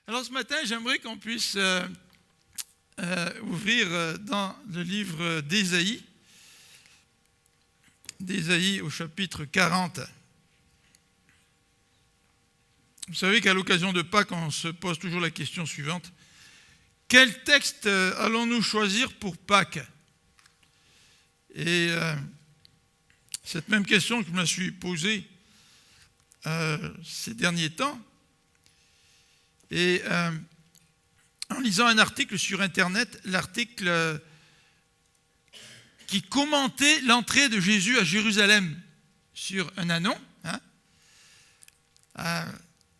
Alors ce matin, j'aimerais qu'on puisse ouvrir dans le livre d'Ésaïe au chapitre 40. Vous savez qu'à l'occasion de Pâques, on se pose toujours la question suivante. Quel texte allons-nous choisir pour Pâques? Et cette même question que je me suis posée ces derniers temps, et en lisant un article sur Internet, l'article qui commentait l'entrée de Jésus à Jérusalem sur un annon,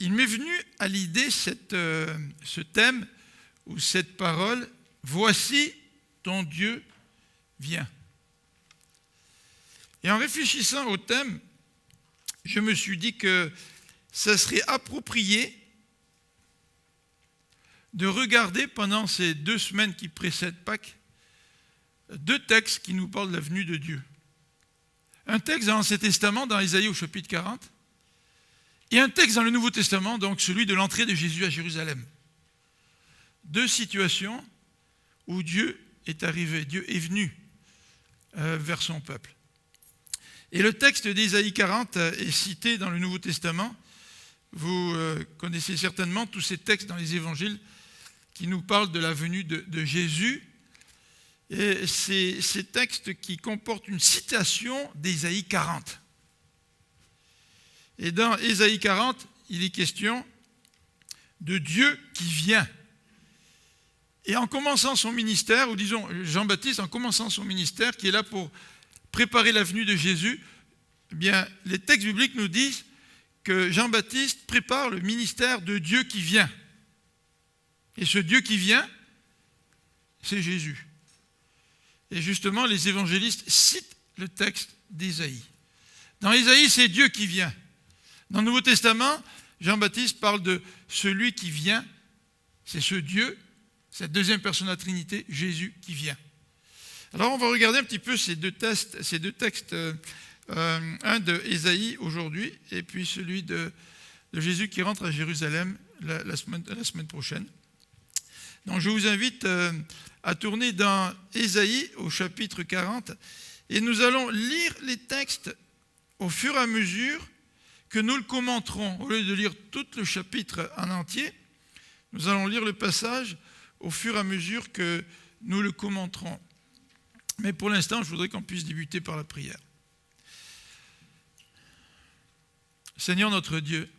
il m'est venu à l'idée ce thème ou cette parole, « Voici ton Dieu vient ». Et en réfléchissant au thème, je me suis dit que ça serait approprié de regarder pendant ces 2 semaines qui précèdent Pâques 2 textes qui nous parlent de la venue de Dieu. Un texte dans l'Ancien Testament, dans Ésaïe au chapitre 40, et un texte dans le Nouveau Testament, donc celui de l'entrée de Jésus à Jérusalem. 2 situations où Dieu est arrivé, Dieu est venu vers son peuple. Et le texte d'Ésaïe 40 est cité dans le Nouveau Testament. Vous connaissez certainement tous ces textes dans les évangiles qui nous parlent de la venue de Jésus. Et c'est ces textes qui comportent une citation d'Ésaïe 40. Et dans Ésaïe 40, il est question de Dieu qui vient. Et en commençant son ministère, ou disons Jean-Baptiste, en commençant son ministère, qui est là pour préparer la venue de Jésus, eh bien, les textes bibliques nous disent que Jean-Baptiste prépare le ministère de Dieu qui vient. Et ce Dieu qui vient, c'est Jésus. Et justement, les évangélistes citent le texte d'Ésaïe. Dans Ésaïe, c'est Dieu qui vient. Dans le Nouveau Testament, Jean-Baptiste parle de celui qui vient, c'est ce Dieu, cette deuxième personne de la Trinité, Jésus qui vient. Alors on va regarder un petit peu ces deux textes, un de Ésaïe aujourd'hui, et puis celui de Jésus qui rentre à Jérusalem la semaine prochaine. Donc je vous invite à tourner dans Ésaïe au chapitre 40, et nous allons lire les textes au fur et à mesure que nous le commenterons. Au lieu de lire tout le chapitre en entier, nous allons lire le passage au fur et à mesure que nous le commenterons. Mais pour l'instant, je voudrais qu'on puisse débuter par la prière. Seigneur notre Dieu,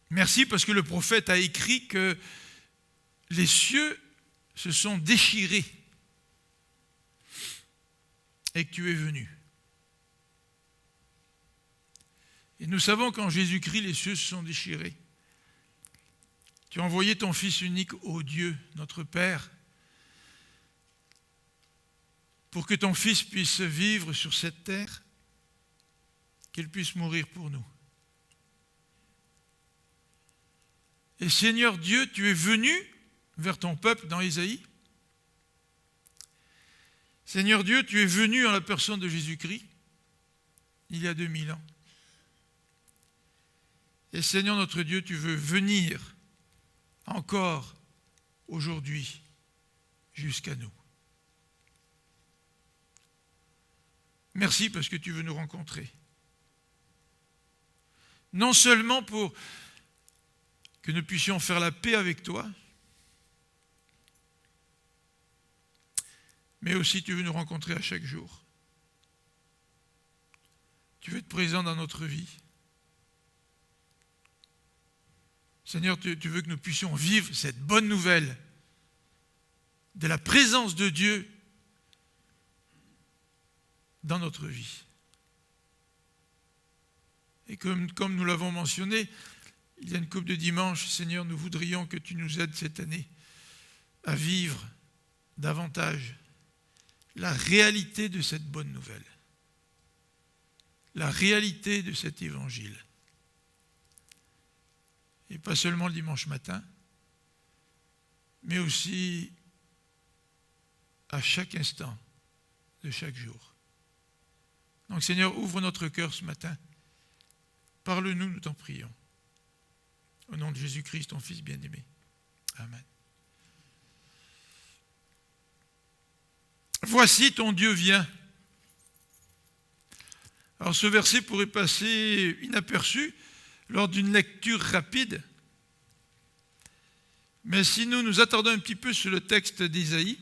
merci parce que le prophète a écrit que les cieux se sont déchirés et que tu es venu. Et nous savons qu'en Jésus-Christ, les cieux se sont déchirés. Tu as envoyé ton Fils unique, ô Dieu, notre Père, pour que ton Fils puisse vivre sur cette terre, qu'il puisse mourir pour nous. Et Seigneur Dieu, tu es venu vers ton peuple dans Ésaïe. Seigneur Dieu, tu es venu en la personne de Jésus-Christ, il y a 2000 ans. Et Seigneur notre Dieu, tu veux venir encore aujourd'hui jusqu'à nous. Merci parce que tu veux nous rencontrer. Non seulement pour que nous puissions faire la paix avec toi, mais aussi tu veux nous rencontrer à chaque jour. Tu veux être présent dans notre vie. Seigneur, tu veux que nous puissions vivre cette bonne nouvelle de la présence de Dieu dans notre vie. Et comme nous l'avons mentionné, il y a une couple de dimanches, Seigneur, nous voudrions que tu nous aides cette année à vivre davantage la réalité de cette bonne nouvelle, la réalité de cet évangile. Et pas seulement le dimanche matin, mais aussi à chaque instant de chaque jour. Donc Seigneur, ouvre notre cœur ce matin Parle-nous, nous t'en prions. Au nom de Jésus-Christ, ton Fils bien-aimé. Amen. Voici ton Dieu vient. Alors ce verset pourrait passer inaperçu lors d'une lecture rapide, mais si nous nous attardons un petit peu sur le texte d'Ésaïe,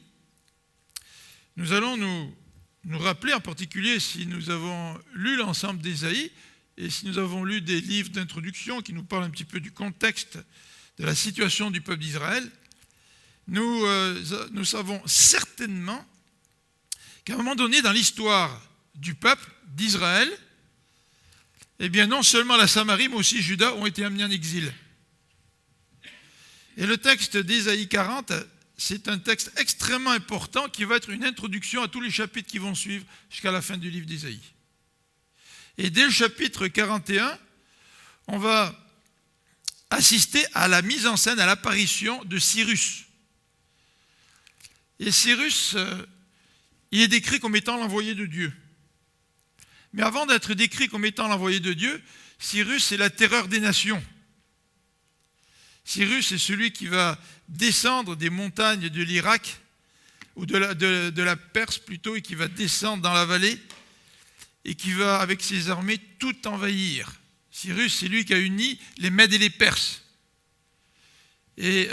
nous allons nous rappeler, en particulier si nous avons lu l'ensemble d'Ésaïe et si nous avons lu des livres d'introduction qui nous parlent un petit peu du contexte de la situation du peuple d'Israël, nous savons certainement qu'à un moment donné dans l'histoire du peuple d'Israël, eh bien non seulement la Samarie, mais aussi Juda ont été amenés en exil. Et le texte d'Ésaïe 40, c'est un texte extrêmement important qui va être une introduction à tous les chapitres qui vont suivre jusqu'à la fin du livre d'Ésaïe. Et dès le chapitre 41, on va assister à la mise en scène, à l'apparition de Cyrus. Et Cyrus, il est décrit comme étant l'envoyé de Dieu. Mais avant d'être décrit comme étant l'envoyé de Dieu, Cyrus, c'est la terreur des nations. Cyrus est celui qui va descendre des montagnes de l'Irak, ou de la Perse plutôt, et qui va descendre dans la vallée, et qui va, avec ses armées, tout envahir. Cyrus, c'est lui qui a uni les Mèdes et les Perses. Et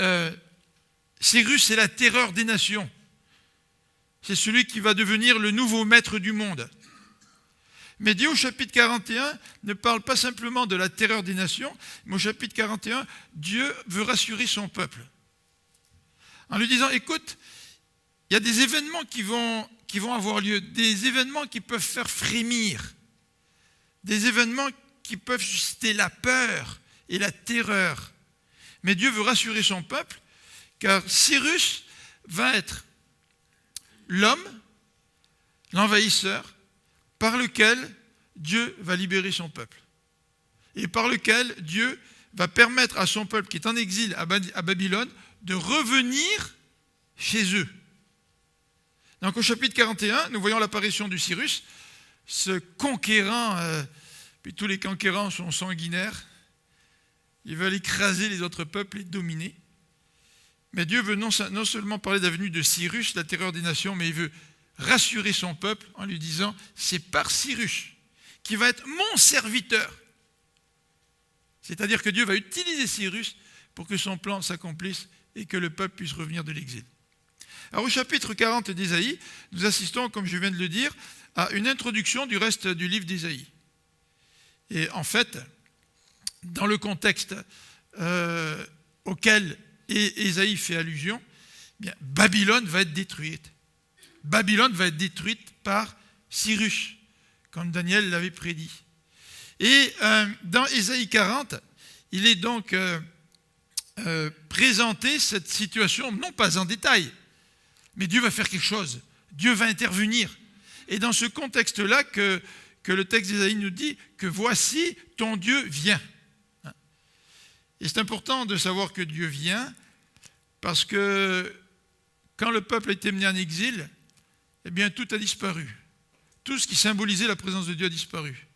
Cyrus, c'est la terreur des nations. C'est celui qui va devenir le nouveau maître du monde. Mais Dieu, au chapitre 41, ne parle pas simplement de la terreur des nations, mais au chapitre 41, Dieu veut rassurer son peuple. En lui disant, écoute, il y a des événements qui vont avoir lieu, des événements qui peuvent faire frémir, des événements qui peuvent susciter la peur et la terreur. Mais Dieu veut rassurer son peuple, car Cyrus va être l'homme, l'envahisseur, par lequel Dieu va libérer son peuple. Et par lequel Dieu va permettre à son peuple qui est en exil à Babylone de revenir chez eux. Donc au chapitre 41, nous voyons l'apparition du Cyrus, ce conquérant, puis tous les conquérants sont sanguinaires, ils veulent écraser les autres peuples et dominer. Mais Dieu veut non seulement parler de la venue de Cyrus, la terreur des nations, mais il veut rassurer son peuple en lui disant, c'est par Cyrus qui va être mon serviteur. C'est-à-dire que Dieu va utiliser Cyrus pour que son plan s'accomplisse et que le peuple puisse revenir de l'exil. Alors au chapitre 40 d'Ésaïe, nous assistons, comme je viens de le dire, à une introduction du reste du livre d'Ésaïe. Et en fait, dans le contexte auquel Ésaïe fait allusion, eh bien, Babylone va être détruite. Babylone va être détruite par Cyrus, comme Daniel l'avait prédit. Et dans Ésaïe 40, il est donc présenté cette situation, non pas en détail, mais Dieu va faire quelque chose, Dieu va intervenir. Et dans ce contexte-là que le texte d'Ésaïe nous dit que voici ton Dieu vient. Et c'est important de savoir que Dieu vient, parce que quand le peuple a été mené en exil, eh bien tout a disparu. Tout ce qui symbolisait la présence de Dieu a disparu.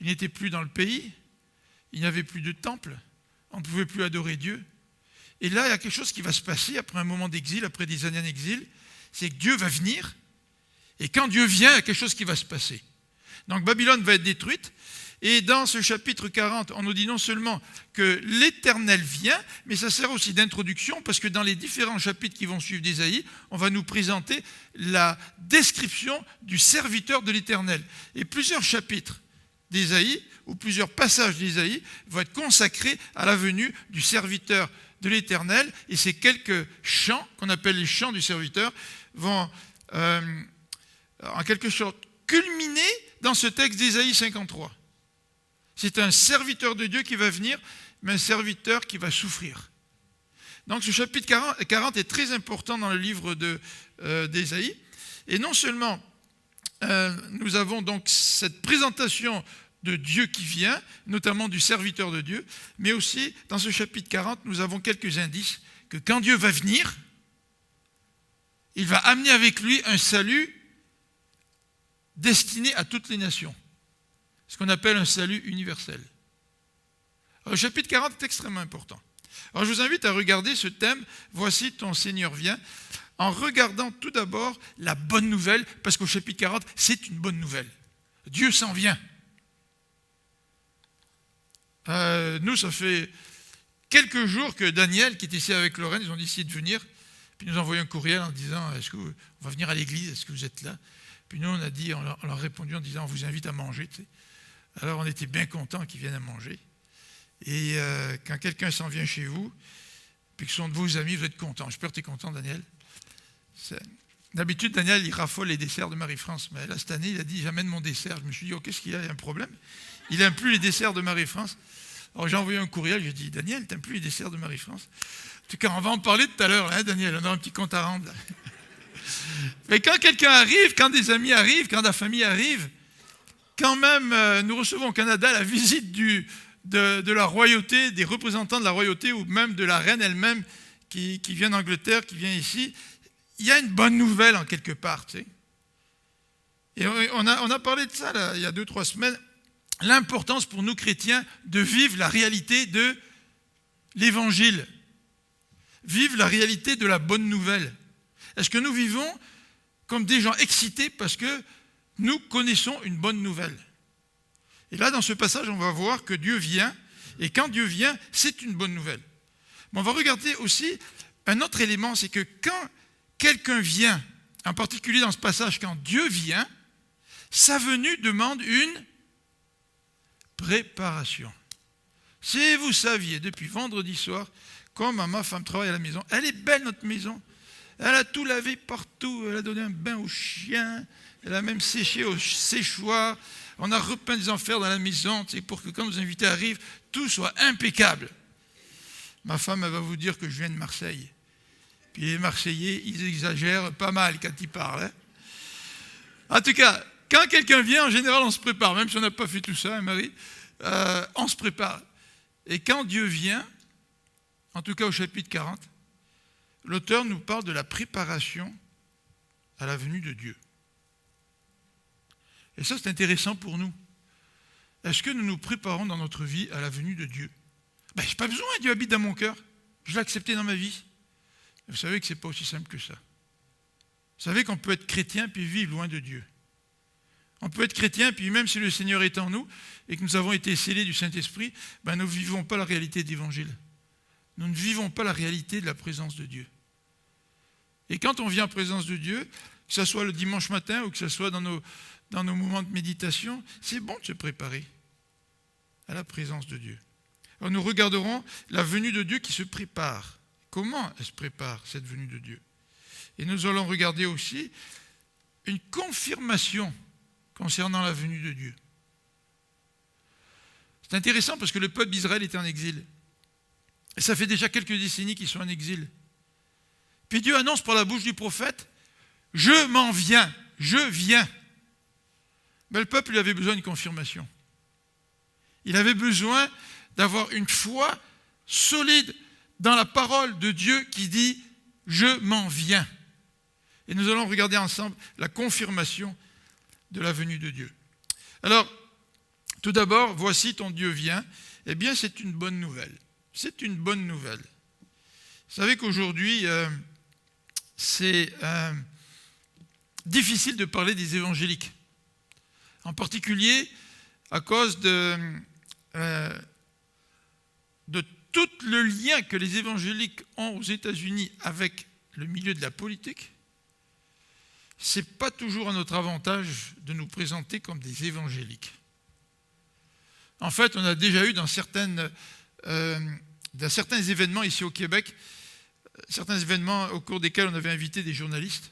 Il n'était plus dans le pays, il n'y avait plus de temple, on ne pouvait plus adorer Dieu. Et là, il y a quelque chose qui va se passer après un moment d'exil, après des années en exil, c'est que Dieu va venir, et quand Dieu vient, il y a quelque chose qui va se passer. Donc Babylone va être détruite, et dans ce chapitre 40, on nous dit non seulement que l'Éternel vient, mais ça sert aussi d'introduction, parce que dans les différents chapitres qui vont suivre d'Ésaïe, on va nous présenter la description du serviteur de l'Éternel. Et plusieurs chapitres d'Ésaïe, ou plusieurs passages d'Ésaïe, vont être consacrés à la venue du serviteur de l'Éternel, et ces quelques chants, qu'on appelle les chants du serviteur, vont en quelque sorte culminer dans ce texte d'Ésaïe 53. C'est un serviteur de Dieu qui va venir, mais un serviteur qui va souffrir. Donc ce chapitre 40 est très important dans le livre d'Ésaïe. Et non seulement nous avons donc cette présentation de Dieu qui vient, notamment du serviteur de Dieu, mais aussi dans ce chapitre 40, nous avons quelques indices que quand Dieu va venir, il va amener avec lui un salut destiné à toutes les nations. Ce qu'on appelle un salut universel. Alors, le chapitre 40 est extrêmement important. Alors je vous invite à regarder ce thème, voici ton Seigneur vient, en regardant tout d'abord la bonne nouvelle, parce qu'au chapitre 40, c'est une bonne nouvelle. Dieu s'en vient. Nous, ça fait quelques jours que Daniel, qui est ici avec Lorraine, ils ont décidé de venir, puis nous ont envoyé un courriel en disant, est-ce qu'on va venir à l'église, est-ce que vous êtes là? Puis nous, on leur a répondu en disant, on vous invite à manger. Tu sais. Alors on était bien contents qu'ils viennent à manger. Et quand quelqu'un s'en vient chez vous, puis que ce sont de vos amis, vous êtes contents. J'espère que tu es content, Daniel. D'habitude, Daniel, il raffole les desserts de Marie-France. Mais là, cette année, il a dit, j'amène mon dessert. Je me suis dit, oh, qu'est-ce qu'il y a? Il y a un problème. Il n'aime plus les desserts de Marie-France. Alors j'ai envoyé un courriel, j'ai dit, Daniel, tu n'aimes plus les desserts de Marie-France? En tout cas, on va en parler tout à l'heure, hein, Daniel. On a un petit compte à rendre. Là. Mais quand quelqu'un arrive, quand des amis arrivent, quand la famille arrive, quand même, nous recevons au Canada la visite de la royauté, des représentants de la royauté ou même de la reine elle-même qui vient d'Angleterre, qui vient ici, il y a une bonne nouvelle en quelque part. Tu sais. Et on a parlé de ça là, il y a 2-3 semaines, l'importance pour nous chrétiens de vivre la réalité de l'Évangile, vivre la réalité de la bonne nouvelle. Est-ce que nous vivons comme des gens excités parce que nous connaissons une bonne nouvelle? Et là, dans ce passage, on va voir que Dieu vient, et quand Dieu vient, c'est une bonne nouvelle. Mais on va regarder aussi un autre élément, c'est que quand quelqu'un vient, en particulier dans ce passage, quand Dieu vient, sa venue demande une préparation. Si vous saviez, depuis vendredi soir, comme ma femme travaille à la maison, elle est belle notre maison, elle a tout lavé partout, elle a donné un bain aux chiens, elle a même séché au séchoir. On a repeint des enfers dans la maison pour que quand nos invités arrivent, tout soit impeccable. Ma femme, elle va vous dire que je viens de Marseille. Puis les Marseillais, ils exagèrent pas mal quand ils parlent. Hein. En tout cas, quand quelqu'un vient, en général, on se prépare. Même si on n'a pas fait tout ça, hein, Marie, on se prépare. Et quand Dieu vient, en tout cas au chapitre 40, l'auteur nous parle de la préparation à la venue de Dieu. Et ça, c'est intéressant pour nous. Est-ce que nous nous préparons dans notre vie à la venue de Dieu? Je n'ai pas besoin, Dieu habite dans mon cœur. Je l'ai accepté dans ma vie. Vous savez que ce n'est pas aussi simple que ça. Vous savez qu'on peut être chrétien puis vivre loin de Dieu. On peut être chrétien, puis même si le Seigneur est en nous et que nous avons été scellés du Saint-Esprit, nous ne vivons pas la réalité de l'Évangile. Nous ne vivons pas la réalité de la présence de Dieu. Et quand on vient en présence de Dieu, que ce soit le dimanche matin ou que ce soit dans nos moments de méditation, c'est bon de se préparer à la présence de Dieu. Alors nous regarderons la venue de Dieu qui se prépare. Comment elle se prépare, cette venue de Dieu? Et nous allons regarder aussi une confirmation concernant la venue de Dieu. C'est intéressant parce que le peuple d'Israël était en exil. Et ça fait déjà quelques décennies qu'ils sont en exil. Puis Dieu annonce par la bouche du prophète, « Je m'en viens, je viens ». Mais le peuple lui avait besoin d'une confirmation. Il avait besoin d'avoir une foi solide dans la parole de Dieu qui dit « Je m'en viens ». Et nous allons regarder ensemble la confirmation de la venue de Dieu. Alors, tout d'abord, voici ton Dieu vient. Eh bien, c'est une bonne nouvelle. C'est une bonne nouvelle. Vous savez qu'aujourd'hui, c'est difficile de parler des évangéliques. En particulier à cause de tout le lien que les évangéliques ont aux États-Unis avec le milieu de la politique. Ce n'est pas toujours à notre avantage de nous présenter comme des évangéliques. En fait, on a déjà eu dans certains événements ici au Québec, certains événements au cours desquels on avait invité des journalistes,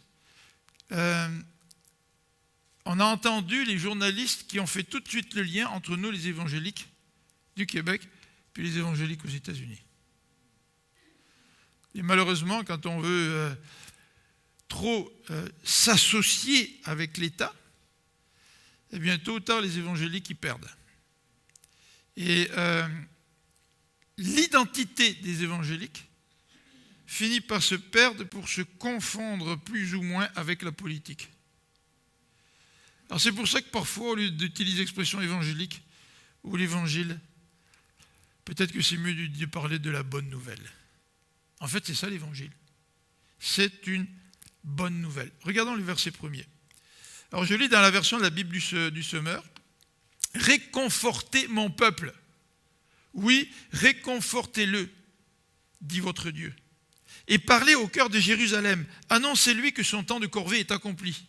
on a entendu les journalistes qui ont fait tout de suite le lien entre nous, les évangéliques du Québec, puis les évangéliques aux États-Unis. Et malheureusement, quand on veut trop s'associer avec l'État, eh bien, tôt ou tard, les évangéliques y perdent. Et l'identité des évangéliques finit par se perdre pour se confondre plus ou moins avec la politique. Alors c'est pour ça que parfois, au lieu d'utiliser l'expression évangélique ou l'évangile, peut-être que c'est mieux de parler de la bonne nouvelle. En fait, c'est ça l'évangile. C'est une bonne nouvelle. Regardons le verset 1er. Alors je lis dans la version de la Bible du Semeur. « Réconfortez mon peuple. Oui, réconfortez-le, dit votre Dieu. Et parlez au cœur de Jérusalem. Annoncez-lui que son temps de corvée est accompli,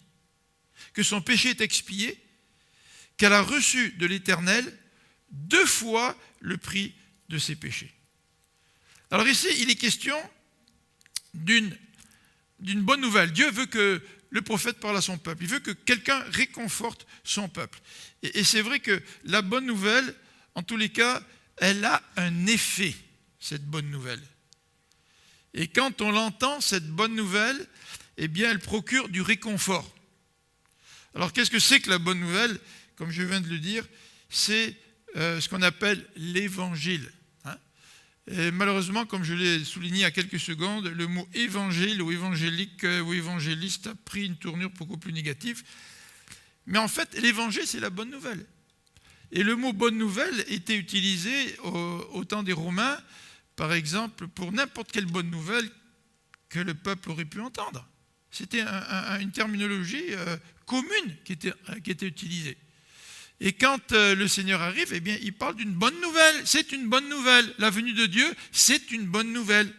que son péché est expié, qu'elle a reçu de l'Éternel 2 fois le prix de ses péchés. » Alors ici, il est question d'une bonne nouvelle. Dieu veut que le prophète parle à son peuple. Il veut que quelqu'un réconforte son peuple. Et c'est vrai que la bonne nouvelle, en tous les cas, elle a un effet, cette bonne nouvelle. Et quand on l'entend, cette bonne nouvelle, eh bien, elle procure du réconfort. Alors, qu'est-ce que c'est que la bonne nouvelle? Comme je viens de le dire, c'est ce qu'on appelle l'évangile. Et malheureusement, comme je l'ai souligné il y a quelques secondes, le mot évangile ou évangélique ou évangéliste a pris une tournure beaucoup plus négative. Mais en fait, l'évangile, c'est la bonne nouvelle. Et le mot bonne nouvelle était utilisé au temps des Romains, par exemple, pour n'importe quelle bonne nouvelle que le peuple aurait pu entendre. C'était une terminologie commune qui était utilisée. Et quand le Seigneur arrive, eh bien, il parle d'une bonne nouvelle. C'est une bonne nouvelle. La venue de Dieu, c'est une bonne nouvelle.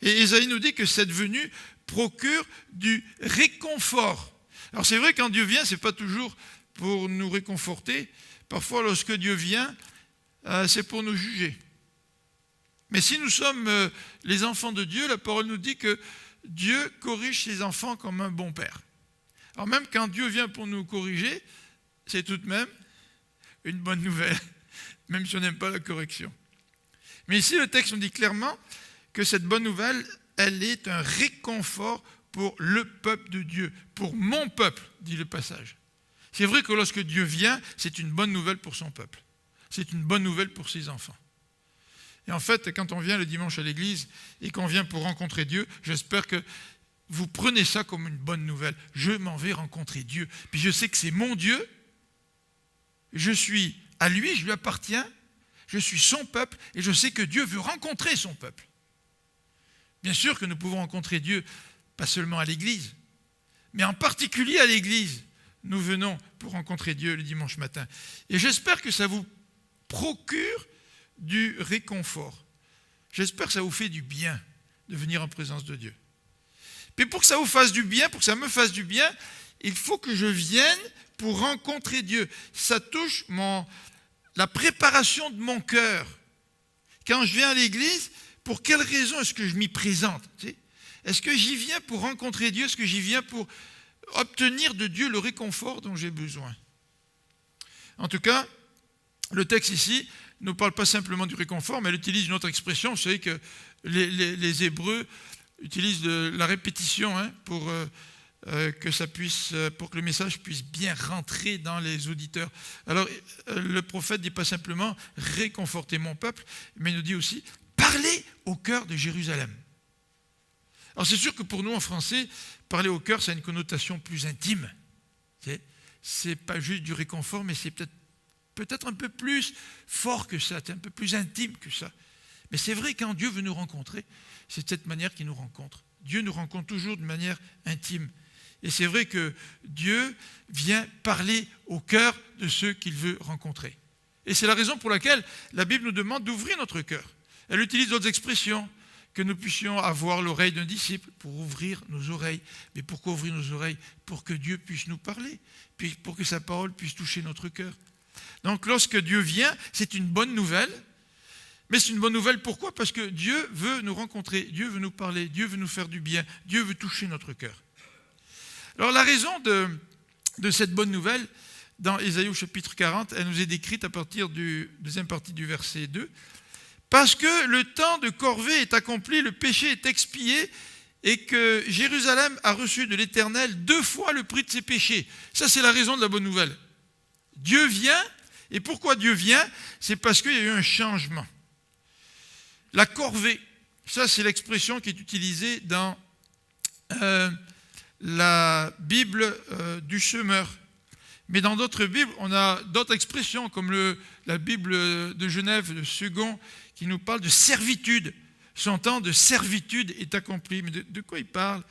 Et Ésaïe nous dit que cette venue procure du réconfort. Alors c'est vrai, quand Dieu vient, ce n'est pas toujours pour nous réconforter. Parfois, lorsque Dieu vient, c'est pour nous juger. Mais si nous sommes les enfants de Dieu, la parole nous dit que Dieu corrige ses enfants comme un bon père. Alors même quand Dieu vient pour nous corriger, c'est tout de même une bonne nouvelle, même si on n'aime pas la correction. Mais ici, le texte nous dit clairement que cette bonne nouvelle, elle est un réconfort pour le peuple de Dieu, pour mon peuple, dit le passage. C'est vrai que lorsque Dieu vient, c'est une bonne nouvelle pour son peuple. C'est une bonne nouvelle pour ses enfants. Et en fait, quand on vient le dimanche à l'église et qu'on vient pour rencontrer Dieu, j'espère que vous prenez ça comme une bonne nouvelle. Je m'en vais rencontrer Dieu. Puis je sais que c'est mon Dieu. Je suis à lui, je lui appartiens, je suis son peuple et je sais que Dieu veut rencontrer son peuple. Bien sûr que nous pouvons rencontrer Dieu, pas seulement à l'église, mais en particulier à l'église. Nous venons pour rencontrer Dieu le dimanche matin. Et j'espère que ça vous procure du réconfort. J'espère que ça vous fait du bien de venir en présence de Dieu. Mais pour que ça vous fasse du bien, pour que ça me fasse du bien, il faut que je vienne pour rencontrer Dieu. Ça touche la préparation de mon cœur. Quand je viens à l'église, pour quelle raison est-ce que je m'y présente? Est-ce que j'y viens pour rencontrer Dieu? Est-ce que j'y viens pour obtenir de Dieu le réconfort dont j'ai besoin? En tout cas, le texte ici ne parle pas simplement du réconfort, mais elle utilise une autre expression. Vous savez que les Hébreux utilisent la répétition pour que le message puisse bien rentrer dans les auditeurs. Alors, le prophète ne dit pas simplement « réconfortez mon peuple », mais il nous dit aussi « parlez au cœur de Jérusalem ». Alors, c'est sûr que pour nous, en français, parler au cœur, ça a une connotation plus intime. C'est pas juste du réconfort, mais c'est peut-être un peu plus fort que ça, un peu plus intime que ça. Mais c'est vrai, quand Dieu veut nous rencontrer, c'est de cette manière qu'il nous rencontre. Dieu nous rencontre toujours de manière intime. Et c'est vrai que Dieu vient parler au cœur de ceux qu'il veut rencontrer. Et c'est la raison pour laquelle la Bible nous demande d'ouvrir notre cœur. Elle utilise d'autres expressions, que nous puissions avoir l'oreille d'un disciple pour ouvrir nos oreilles. Mais pourquoi ouvrir nos oreilles? Pour que Dieu puisse nous parler, puis pour que sa parole puisse toucher notre cœur. Donc lorsque Dieu vient, c'est une bonne nouvelle. Mais c'est une bonne nouvelle, pourquoi? Parce que Dieu veut nous rencontrer, Dieu veut nous parler, Dieu veut nous faire du bien, Dieu veut toucher notre cœur. Alors la raison de cette bonne nouvelle, dans Ésaïe au chapitre 40, elle nous est décrite à partir du deuxième partie du verset 2. Parce que le temps de corvée est accompli, le péché est expié, et que Jérusalem a reçu de l'Éternel 2 fois le prix de ses péchés. Ça, c'est la raison de la bonne nouvelle. Dieu vient, et pourquoi Dieu vient? C'est parce qu'il y a eu un changement. La corvée, ça c'est l'expression qui est utilisée dans la Bible du Semeur. Mais dans d'autres Bibles, on a d'autres expressions, comme la Bible de Genève, le second, qui nous parle de servitude. Son temps de servitude est accompli. Mais de quoi il parle?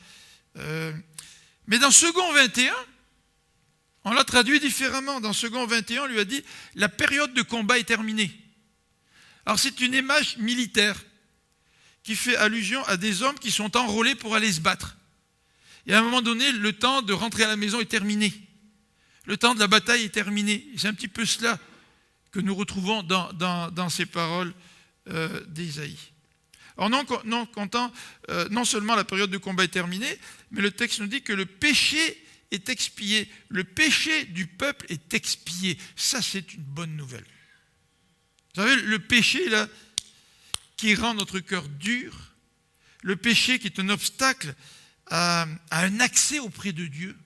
Mais dans second 21, on l'a traduit différemment. Dans second 21, on lui a dit « la période de combat est terminée ». Alors c'est une image militaire qui fait allusion à des hommes qui sont enrôlés pour aller se battre. Et à un moment donné, le temps de rentrer à la maison est terminé. Le temps de la bataille est terminé. C'est un petit peu cela que nous retrouvons dans ces paroles d'Ésaïe. Alors non seulement la période de combat est terminée, mais le texte nous dit que le péché est expié. Le péché du peuple est expié. Ça, c'est une bonne nouvelle. Vous savez, le péché, là, qui rend notre cœur dur, le péché qui est un obstacle à un accès auprès de Dieu,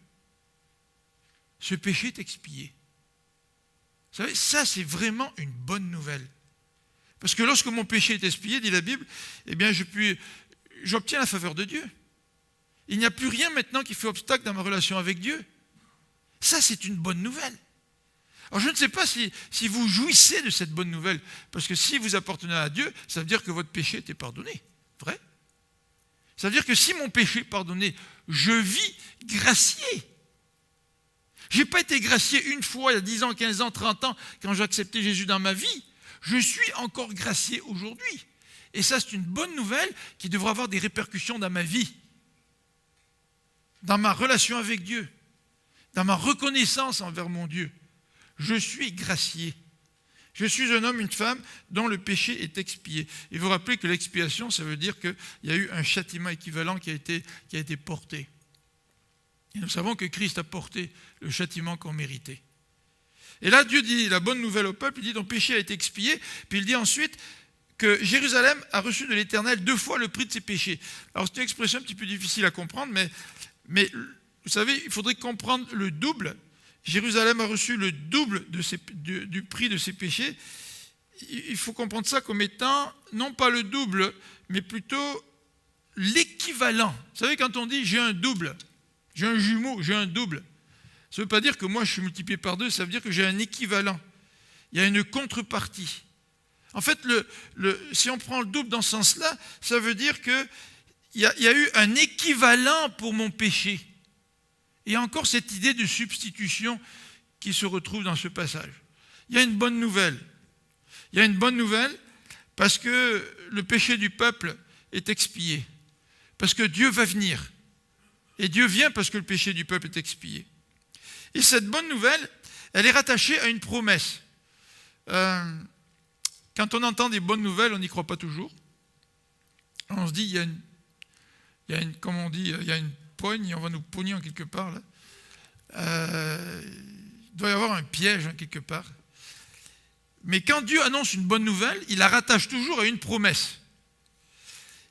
ce péché est expié. Vous savez, ça, c'est vraiment une bonne nouvelle. Parce que lorsque mon péché est expié, dit la Bible, eh bien, j'obtiens la faveur de Dieu. Il n'y a plus rien maintenant qui fait obstacle dans ma relation avec Dieu. Ça, c'est une bonne nouvelle. Alors, je ne sais pas si vous jouissez de cette bonne nouvelle, parce que si vous appartenez à Dieu, ça veut dire que votre péché était pardonné. Vrai? Ça veut dire que si mon péché est pardonné, je vis gracié. Je n'ai pas été gracié une fois, il y a 10 ans, 15 ans, 30 ans, quand j'ai accepté Jésus dans ma vie. Je suis encore gracié aujourd'hui. Et ça, c'est une bonne nouvelle qui devra avoir des répercussions dans ma vie, dans ma relation avec Dieu, dans ma reconnaissance envers mon Dieu. Je suis gracié. Je suis un homme, une femme dont le péché est expié. Et vous rappelez que l'expiation, ça veut dire qu'il y a eu un châtiment équivalent qui a été porté. Et nous savons que Christ a porté le châtiment qu'on méritait. Et là, Dieu dit la bonne nouvelle au peuple, il dit ton péché a été expié, puis il dit ensuite que Jérusalem a reçu de l'Éternel 2 fois le prix de ses péchés. Alors c'est une expression un petit peu difficile à comprendre, mais vous savez, il faudrait comprendre le double. Jérusalem a reçu le double du prix de ses péchés. Il faut comprendre ça comme étant, non pas le double, mais plutôt l'équivalent. Vous savez, quand on dit j'ai un double, j'ai un jumeau, j'ai un double, ça ne veut pas dire que moi je suis multiplié par 2, ça veut dire que j'ai un équivalent. Il y a une contrepartie. En fait, si on prend le double dans ce sens-là, ça veut dire qu'il y a eu un équivalent pour mon péché. Et encore cette idée de substitution qui se retrouve dans ce passage. Il y a une bonne nouvelle. Il y a une bonne nouvelle parce que le péché du peuple est expié. Parce que Dieu va venir. Et Dieu vient parce que le péché du peuple est expié. Et cette bonne nouvelle, elle est rattachée à une promesse. Quand on entend des bonnes nouvelles, on n'y croit pas toujours. On se dit, il y a une pogne, on va nous pogner en quelque part. Là. Il doit y avoir un piège en quelque part. Mais quand Dieu annonce une bonne nouvelle, il la rattache toujours à une promesse.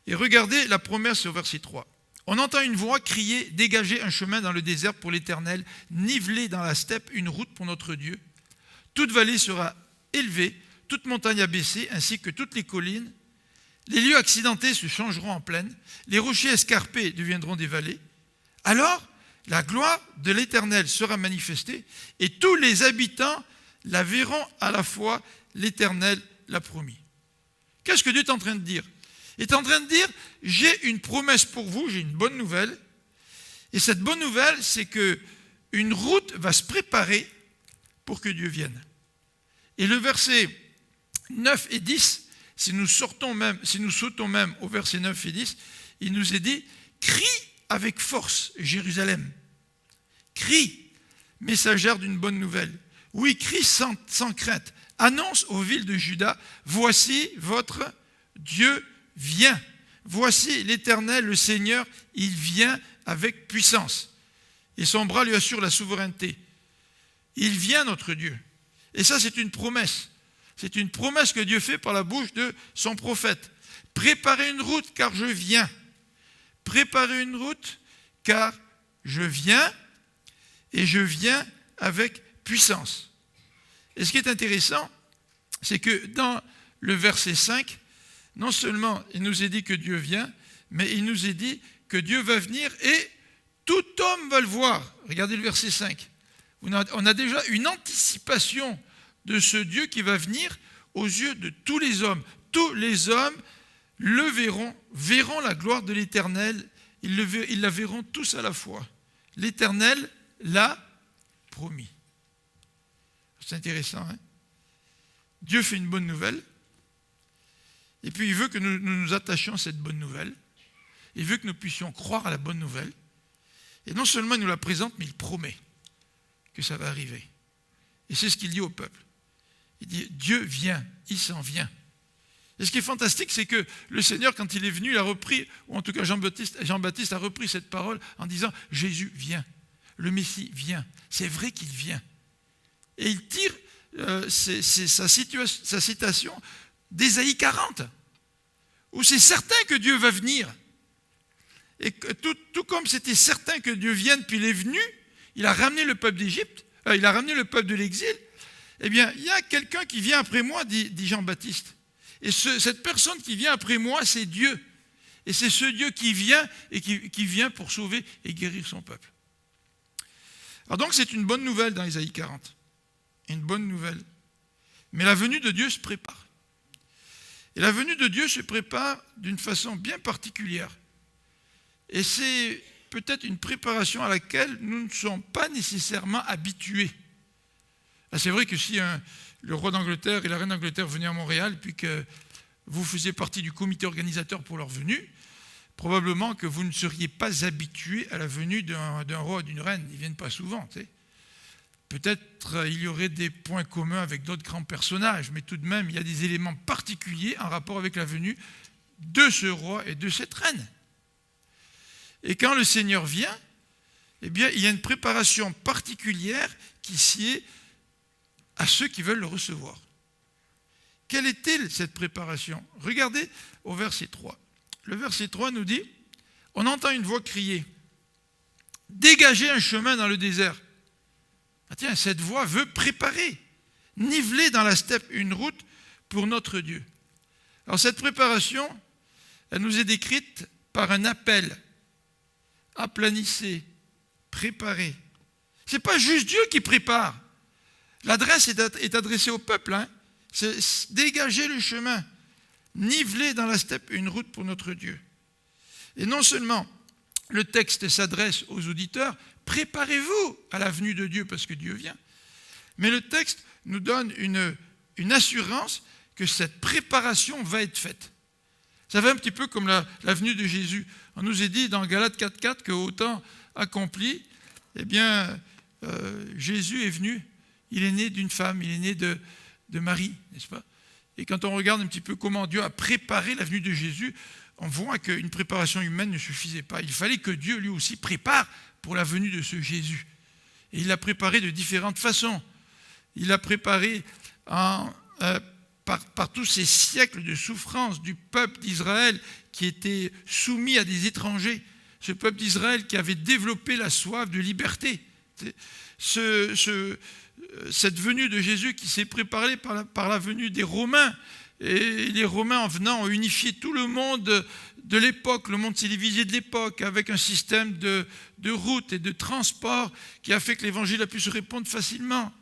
Et regardez la promesse au verset 3. On entend une voix crier « Dégagez un chemin dans le désert pour l'Éternel, nivelez dans la steppe une route pour notre Dieu. Toute vallée sera élevée, toute montagne abaissée, ainsi que toutes les collines. Les lieux accidentés se changeront en plaine, les rochers escarpés deviendront des vallées. Alors, la gloire de l'Éternel sera manifestée, et tous les habitants la verront à la fois, l'Éternel l'a promis. » Qu'est-ce que Dieu est en train de dire? Il est en train de dire, j'ai une promesse pour vous, j'ai une bonne nouvelle. Et cette bonne nouvelle, c'est qu'une route va se préparer pour que Dieu vienne. Et le verset 9 et 10, si nous sautons même au verset 9 et 10, il nous est dit, crie avec force, Jérusalem. Crie, messagère d'une bonne nouvelle. Oui, crie sans crainte. Annonce aux villes de Juda, voici votre Dieu vient. Voici l'Éternel, le Seigneur, il vient avec puissance. Et son bras lui assure la souveraineté. Il vient, notre Dieu. Et ça, c'est une promesse. C'est une promesse que Dieu fait par la bouche de son prophète. Préparez une route, car je viens. Préparez une route, car je viens, et je viens avec puissance. Et ce qui est intéressant, c'est que dans le verset 5, non seulement il nous est dit que Dieu vient, mais il nous est dit que Dieu va venir et tout homme va le voir. Regardez le verset 5. On a déjà une anticipation de ce Dieu qui va venir aux yeux de tous les hommes. Tous les hommes le verront la gloire de l'Éternel. Ils la verront tous à la fois. L'Éternel l'a promis. C'est intéressant, hein? Dieu fait une bonne nouvelle, et puis il veut que nous nous attachions à cette bonne nouvelle. Il veut que nous puissions croire à la bonne nouvelle. Et non seulement il nous la présente, mais il promet que ça va arriver. Et c'est ce qu'il dit au peuple. Il dit, Dieu vient, il s'en vient. Et ce qui est fantastique, c'est que le Seigneur, quand il est venu, il a repris, ou en tout cas Jean-Baptiste a repris cette parole en disant, Jésus vient, le Messie vient. C'est vrai qu'il vient. Et il tire sa citation d'Ésaïe 40, où c'est certain que Dieu va venir. Et tout comme c'était certain que Dieu vienne, puis il est venu, il a ramené le peuple d'Égypte, il a ramené le peuple de l'exil, eh bien, il y a quelqu'un qui vient après moi, dit Jean-Baptiste. Et cette personne qui vient après moi, c'est Dieu. Et c'est ce Dieu qui vient, et qui vient pour sauver et guérir son peuple. Alors donc, c'est une bonne nouvelle dans Ésaïe 40. Une bonne nouvelle. Mais la venue de Dieu se prépare. Et la venue de Dieu se prépare d'une façon bien particulière. Et c'est peut-être une préparation à laquelle nous ne sommes pas nécessairement habitués. C'est vrai que si le roi d'Angleterre et la reine d'Angleterre venaient à Montréal, puis que vous faisiez partie du comité organisateur pour leur venue, probablement que vous ne seriez pas habitués à la venue d'un roi ou d'une reine. Ils ne viennent pas souvent, tu sais. Peut-être il y aurait des points communs avec d'autres grands personnages, mais tout de même, il y a des éléments particuliers en rapport avec la venue de ce roi et de cette reine. Et quand le Seigneur vient, eh bien, il y a une préparation particulière qui sied à ceux qui veulent le recevoir. Quelle est-elle, cette préparation? Regardez au verset 3. Le verset 3 nous dit, on entend une voix crier, « Dégagez un chemin dans le désert ». Ah tiens, cette voix veut préparer, niveler dans la steppe une route pour notre Dieu. Alors cette préparation, elle nous est décrite par un appel. Aplanissez, préparez. Ce n'est pas juste Dieu qui prépare. L'adresse est adressée au peuple. Hein. C'est dégager le chemin, niveler dans la steppe une route pour notre Dieu. Et non seulement le texte s'adresse aux auditeurs, préparez-vous à la venue de Dieu parce que Dieu vient. Mais le texte nous donne une assurance que cette préparation va être faite. Ça va un petit peu comme la venue de Jésus. On nous est dit dans Galates 4.4 qu'au temps accompli, eh bien, Jésus est venu, il est né d'une femme, il est né de Marie, n'est-ce pas? Et quand on regarde un petit peu comment Dieu a préparé la venue de Jésus, on voit qu'une préparation humaine ne suffisait pas. Il fallait que Dieu lui aussi prépare pour la venue de ce Jésus. Et il l'a préparé de différentes façons. Il l'a préparé par tous ces siècles de souffrance du peuple d'Israël qui était soumis à des étrangers. Ce peuple d'Israël qui avait développé la soif de liberté. Cette venue de Jésus qui s'est préparée par la venue des Romains. Et les Romains, en venant, ont unifié tout le monde de l'époque, le monde télévisé de l'époque, avec un système de routes et de transport qui a fait que l'évangile a pu se répandre facilement.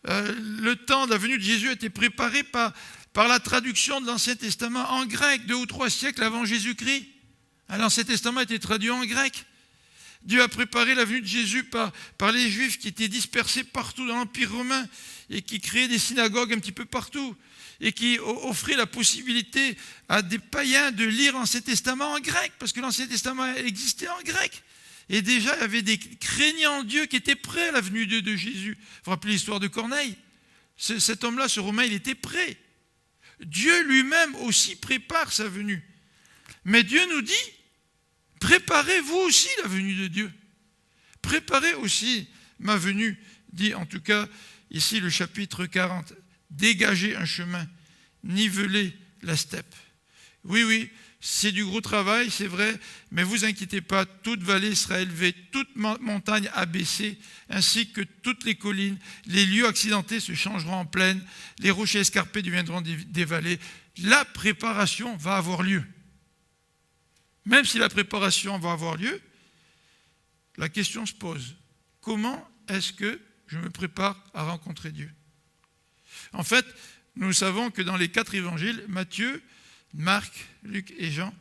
Le temps de la venue de Jésus a été préparé par la traduction de l'Ancien Testament en grec, 2 ou 3 siècles avant Jésus-Christ. L'Ancien Testament a été traduit en grec. Dieu a préparé la venue de Jésus par les Juifs qui étaient dispersés partout dans l'Empire romain et qui créaient des synagogues un petit peu partout et qui offraient la possibilité à des païens de lire l'Ancien Testament en grec parce que l'Ancien Testament existait en grec. Et déjà, il y avait des craignants Dieu qui étaient prêts à la venue de Jésus. Vous vous rappelez l'histoire de Corneille? Cet homme-là, ce Romain, il était prêt. Dieu lui-même aussi prépare sa venue. Mais Dieu nous dit, préparez-vous aussi la venue de Dieu. Préparez aussi ma venue, dit en tout cas ici le chapitre 40. Dégagez un chemin, nivelez la steppe. Oui, c'est du gros travail, c'est vrai, mais vous inquiétez pas, toute vallée sera élevée, toute montagne abaissée, ainsi que toutes les collines, les lieux accidentés se changeront en plaine, les rochers escarpés deviendront des vallées. La préparation va avoir lieu. Même si la préparation va avoir lieu, la question se pose, comment est-ce que je me prépare à rencontrer Dieu? En fait, nous savons que dans les 4 évangiles, Matthieu, Marc, Luc et Jean,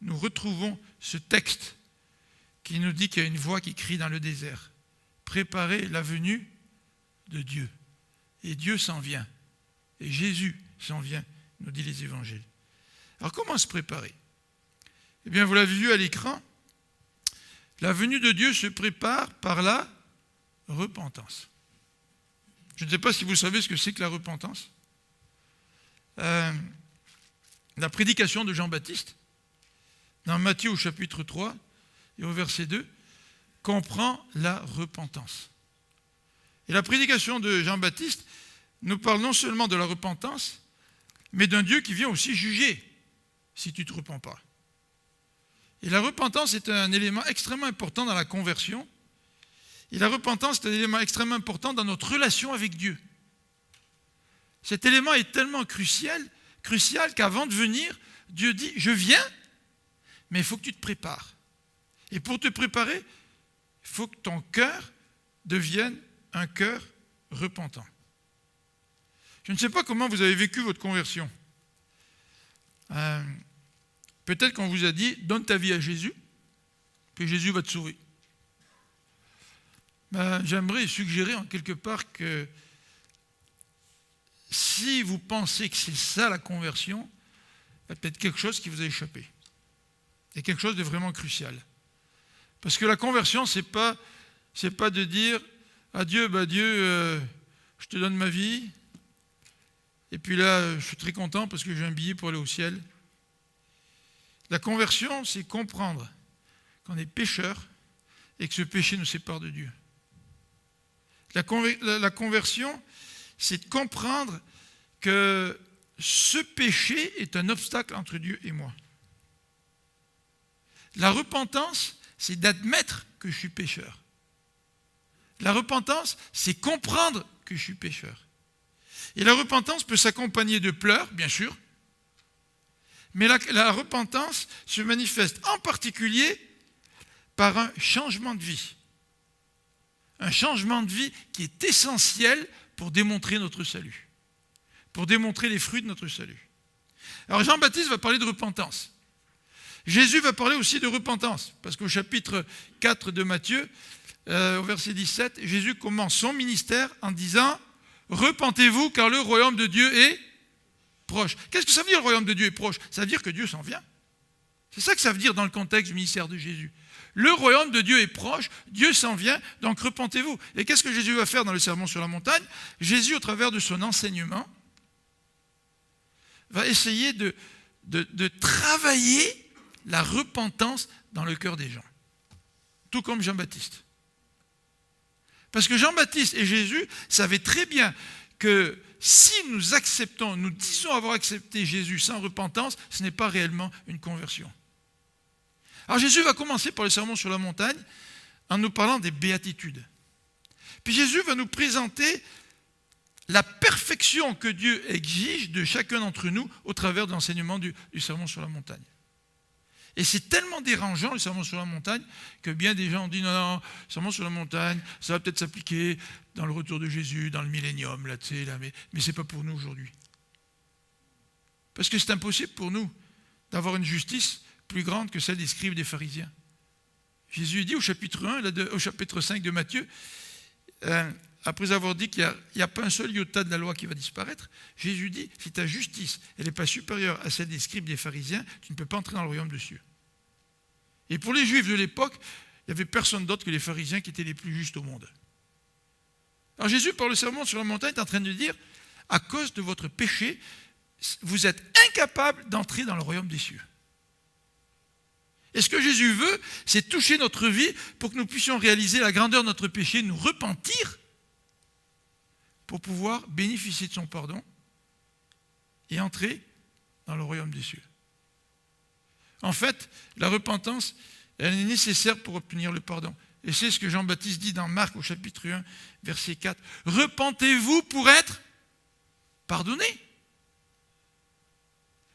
nous retrouvons ce texte qui nous dit qu'il y a une voix qui crie dans le désert. Préparez la venue de Dieu. Et Dieu s'en vient. Et Jésus s'en vient, nous dit les évangiles. Alors comment se préparer? Eh bien, vous l'avez vu à l'écran, la venue de Dieu se prépare par la repentance. Je ne sais pas si vous savez ce que c'est que la repentance. La prédication de Jean-Baptiste, dans Matthieu au chapitre 3 et au verset 2, comprend la repentance. Et la prédication de Jean-Baptiste nous parle non seulement de la repentance, mais d'un Dieu qui vient aussi juger si tu ne te repens pas. Et la repentance est un élément extrêmement important dans la conversion. Et la repentance est un élément extrêmement important dans notre relation avec Dieu. Cet élément est tellement crucial qu'avant de venir, Dieu dit, je viens, mais il faut que tu te prépares. Et pour te préparer, il faut que ton cœur devienne un cœur repentant. Je ne sais pas comment vous avez vécu votre conversion. Peut-être qu'on vous a dit, donne ta vie à Jésus, puis Jésus va te sauver. J'aimerais suggérer en quelque part que si vous pensez que c'est ça la conversion, il y a peut-être quelque chose qui vous a échappé. Il y a quelque chose de vraiment crucial. Parce que la conversion, c'est pas de dire à Dieu, Dieu, je te donne ma vie, et puis là, je suis très content parce que j'ai un billet pour aller au ciel. La conversion, c'est comprendre qu'on est pécheur et que ce péché nous sépare de Dieu. La conversion, c'est de comprendre que ce péché est un obstacle entre Dieu et moi. La repentance, c'est d'admettre que je suis pécheur. La repentance, c'est comprendre que je suis pécheur. Et la repentance peut s'accompagner de pleurs, bien sûr, mais la repentance se manifeste en particulier par un changement de vie. Un changement de vie qui est essentiel pour démontrer notre salut, pour démontrer les fruits de notre salut. Alors Jean-Baptiste va parler de repentance. Jésus va parler aussi de repentance, parce qu'au chapitre 4 de Matthieu, au verset 17, Jésus commence son ministère en disant « Repentez-vous, car le royaume de Dieu est proche. » Qu'est-ce que ça veut dire, le royaume de Dieu est proche? Ça veut dire que Dieu s'en vient. C'est ça que ça veut dire dans le contexte du ministère de Jésus. Le royaume de Dieu est proche, Dieu s'en vient, donc repentez-vous. Et qu'est-ce que Jésus va faire dans le sermon sur la montagne? Jésus, au travers de son enseignement, va essayer de travailler la repentance dans le cœur des gens. Tout comme Jean-Baptiste. Parce que Jean-Baptiste et Jésus savaient très bien que si nous acceptons, nous disons avoir accepté Jésus sans repentance, ce n'est pas réellement une conversion. Alors Jésus va commencer par le sermon sur la montagne en nous parlant des béatitudes. Puis Jésus va nous présenter la perfection que Dieu exige de chacun d'entre nous au travers de l'enseignement du sermon sur la montagne. Et c'est tellement dérangeant le sermon sur la montagne que bien des gens ont dit non, le sermon sur la montagne, ça va peut-être s'appliquer dans le retour de Jésus, dans le millénium, là, mais ce n'est pas pour nous aujourd'hui. Parce que c'est impossible pour nous d'avoir une justice plus grande que celle des scribes et des pharisiens. Jésus dit au chapitre 1, au chapitre 5 de Matthieu, après avoir dit qu'il n'y a pas un seul iota de la loi qui va disparaître, Jésus dit, si ta justice elle n'est pas supérieure à celle des scribes et des pharisiens, tu ne peux pas entrer dans le royaume de Dieu. Et pour les Juifs de l'époque, il n'y avait personne d'autre que les pharisiens qui étaient les plus justes au monde. Alors Jésus, par le sermon sur la montagne, est en train de dire, à cause de votre péché, vous êtes incapables d'entrer dans le royaume des cieux. Et ce que Jésus veut, c'est toucher notre vie pour que nous puissions réaliser la grandeur de notre péché, nous repentir, pour pouvoir bénéficier de son pardon et entrer dans le royaume des cieux. En fait, la repentance, elle est nécessaire pour obtenir le pardon. Et c'est ce que Jean-Baptiste dit dans Marc au chapitre 1, verset 4. Repentez-vous pour être pardonné.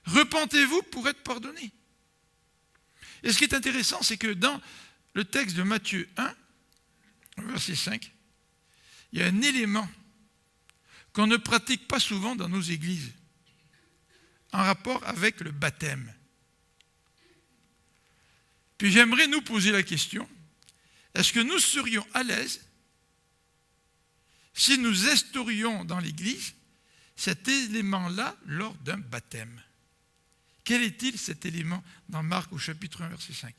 Repentez-vous pour être pardonné. Et ce qui est intéressant, c'est que dans le texte de Matthieu 1, verset 5, il y a un élément qu'on ne pratique pas souvent dans nos églises, en rapport avec le baptême. Puis j'aimerais nous poser la question, est-ce que nous serions à l'aise si nous instaurions dans l'Église cet élément-là lors d'un baptême? Quel est-il cet élément dans Marc au chapitre 1, verset 5 ?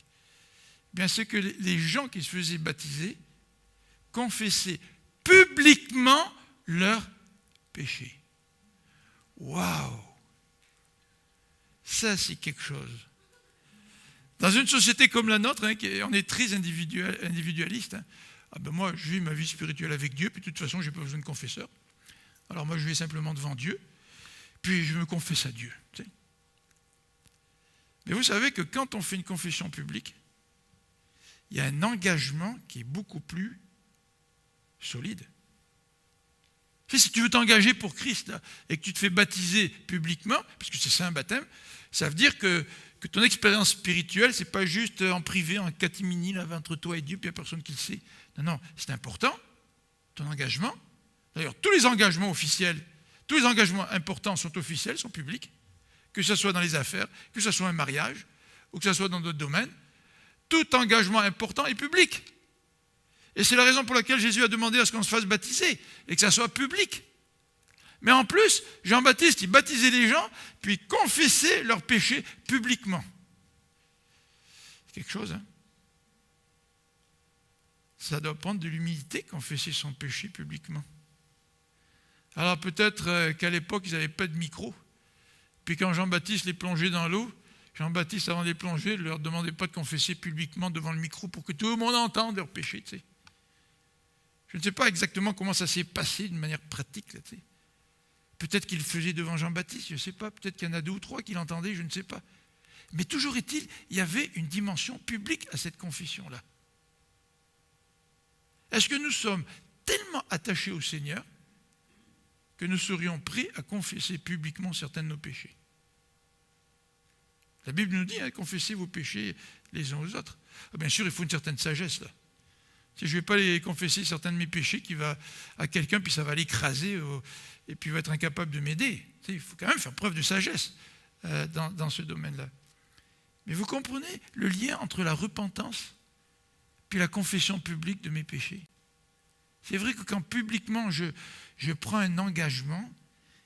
Bien, c'est que les gens qui se faisaient baptiser confessaient publiquement leurs péchés. Waouh! Ça, c'est quelque chose. Dans une société comme la nôtre, on est très individualiste. Moi, je vis ma vie spirituelle avec Dieu, puis de toute façon, je n'ai pas besoin de confesseur. Alors moi, je vais simplement devant Dieu, puis je me confesse à Dieu. Tu sais. Mais vous savez que quand on fait une confession publique, il y a un engagement qui est beaucoup plus solide. Tu sais, si tu veux t'engager pour Christ là, et que tu te fais baptiser publiquement, parce que c'est ça un baptême, ça veut dire que ton expérience spirituelle, ce n'est pas juste en privé, en catimini, là, entre toi et Dieu, puis il n'y a personne qui le sait. Non, c'est important, ton engagement. D'ailleurs, tous les engagements officiels, tous les engagements importants sont officiels, sont publics, que ce soit dans les affaires, que ce soit un mariage, ou que ce soit dans d'autres domaines. Tout engagement important est public. Et c'est la raison pour laquelle Jésus a demandé à ce qu'on se fasse baptiser, et que ça soit public. Mais en plus, Jean-Baptiste, il baptisait les gens, puis confessait leurs péchés publiquement. C'est quelque chose, hein? Ça doit prendre de l'humilité, confesser son péché publiquement. Alors peut-être qu'à l'époque, ils n'avaient pas de micro. Puis quand Jean-Baptiste les plongeait dans l'eau, Jean-Baptiste, avant de les plonger, ne leur demandait pas de confesser publiquement devant le micro pour que tout le monde entende leurs péchés. Tu sais. Je ne sais pas exactement comment ça s'est passé d'une manière pratique. Là, tu sais. Peut-être qu'il le faisait devant Jean-Baptiste, je ne sais pas. Peut-être qu'il y en a 2 ou 3 qui l'entendaient, je ne sais pas. Mais toujours est-il, il y avait une dimension publique à cette confession-là. Est-ce que nous sommes tellement attachés au Seigneur que nous serions prêts à confesser publiquement certains de nos péchés? La Bible nous dit, confessez vos péchés les uns aux autres. Bien sûr, il faut une certaine sagesse là. Si je ne vais pas les confesser certains de mes péchés qui va à quelqu'un, puis ça va l'écraser et puis il va être incapable de m'aider. Il faut quand même faire preuve de sagesse dans ce domaine-là. Mais vous comprenez le lien entre la repentance puis la confession publique de mes péchés. C'est vrai que quand publiquement je prends un engagement,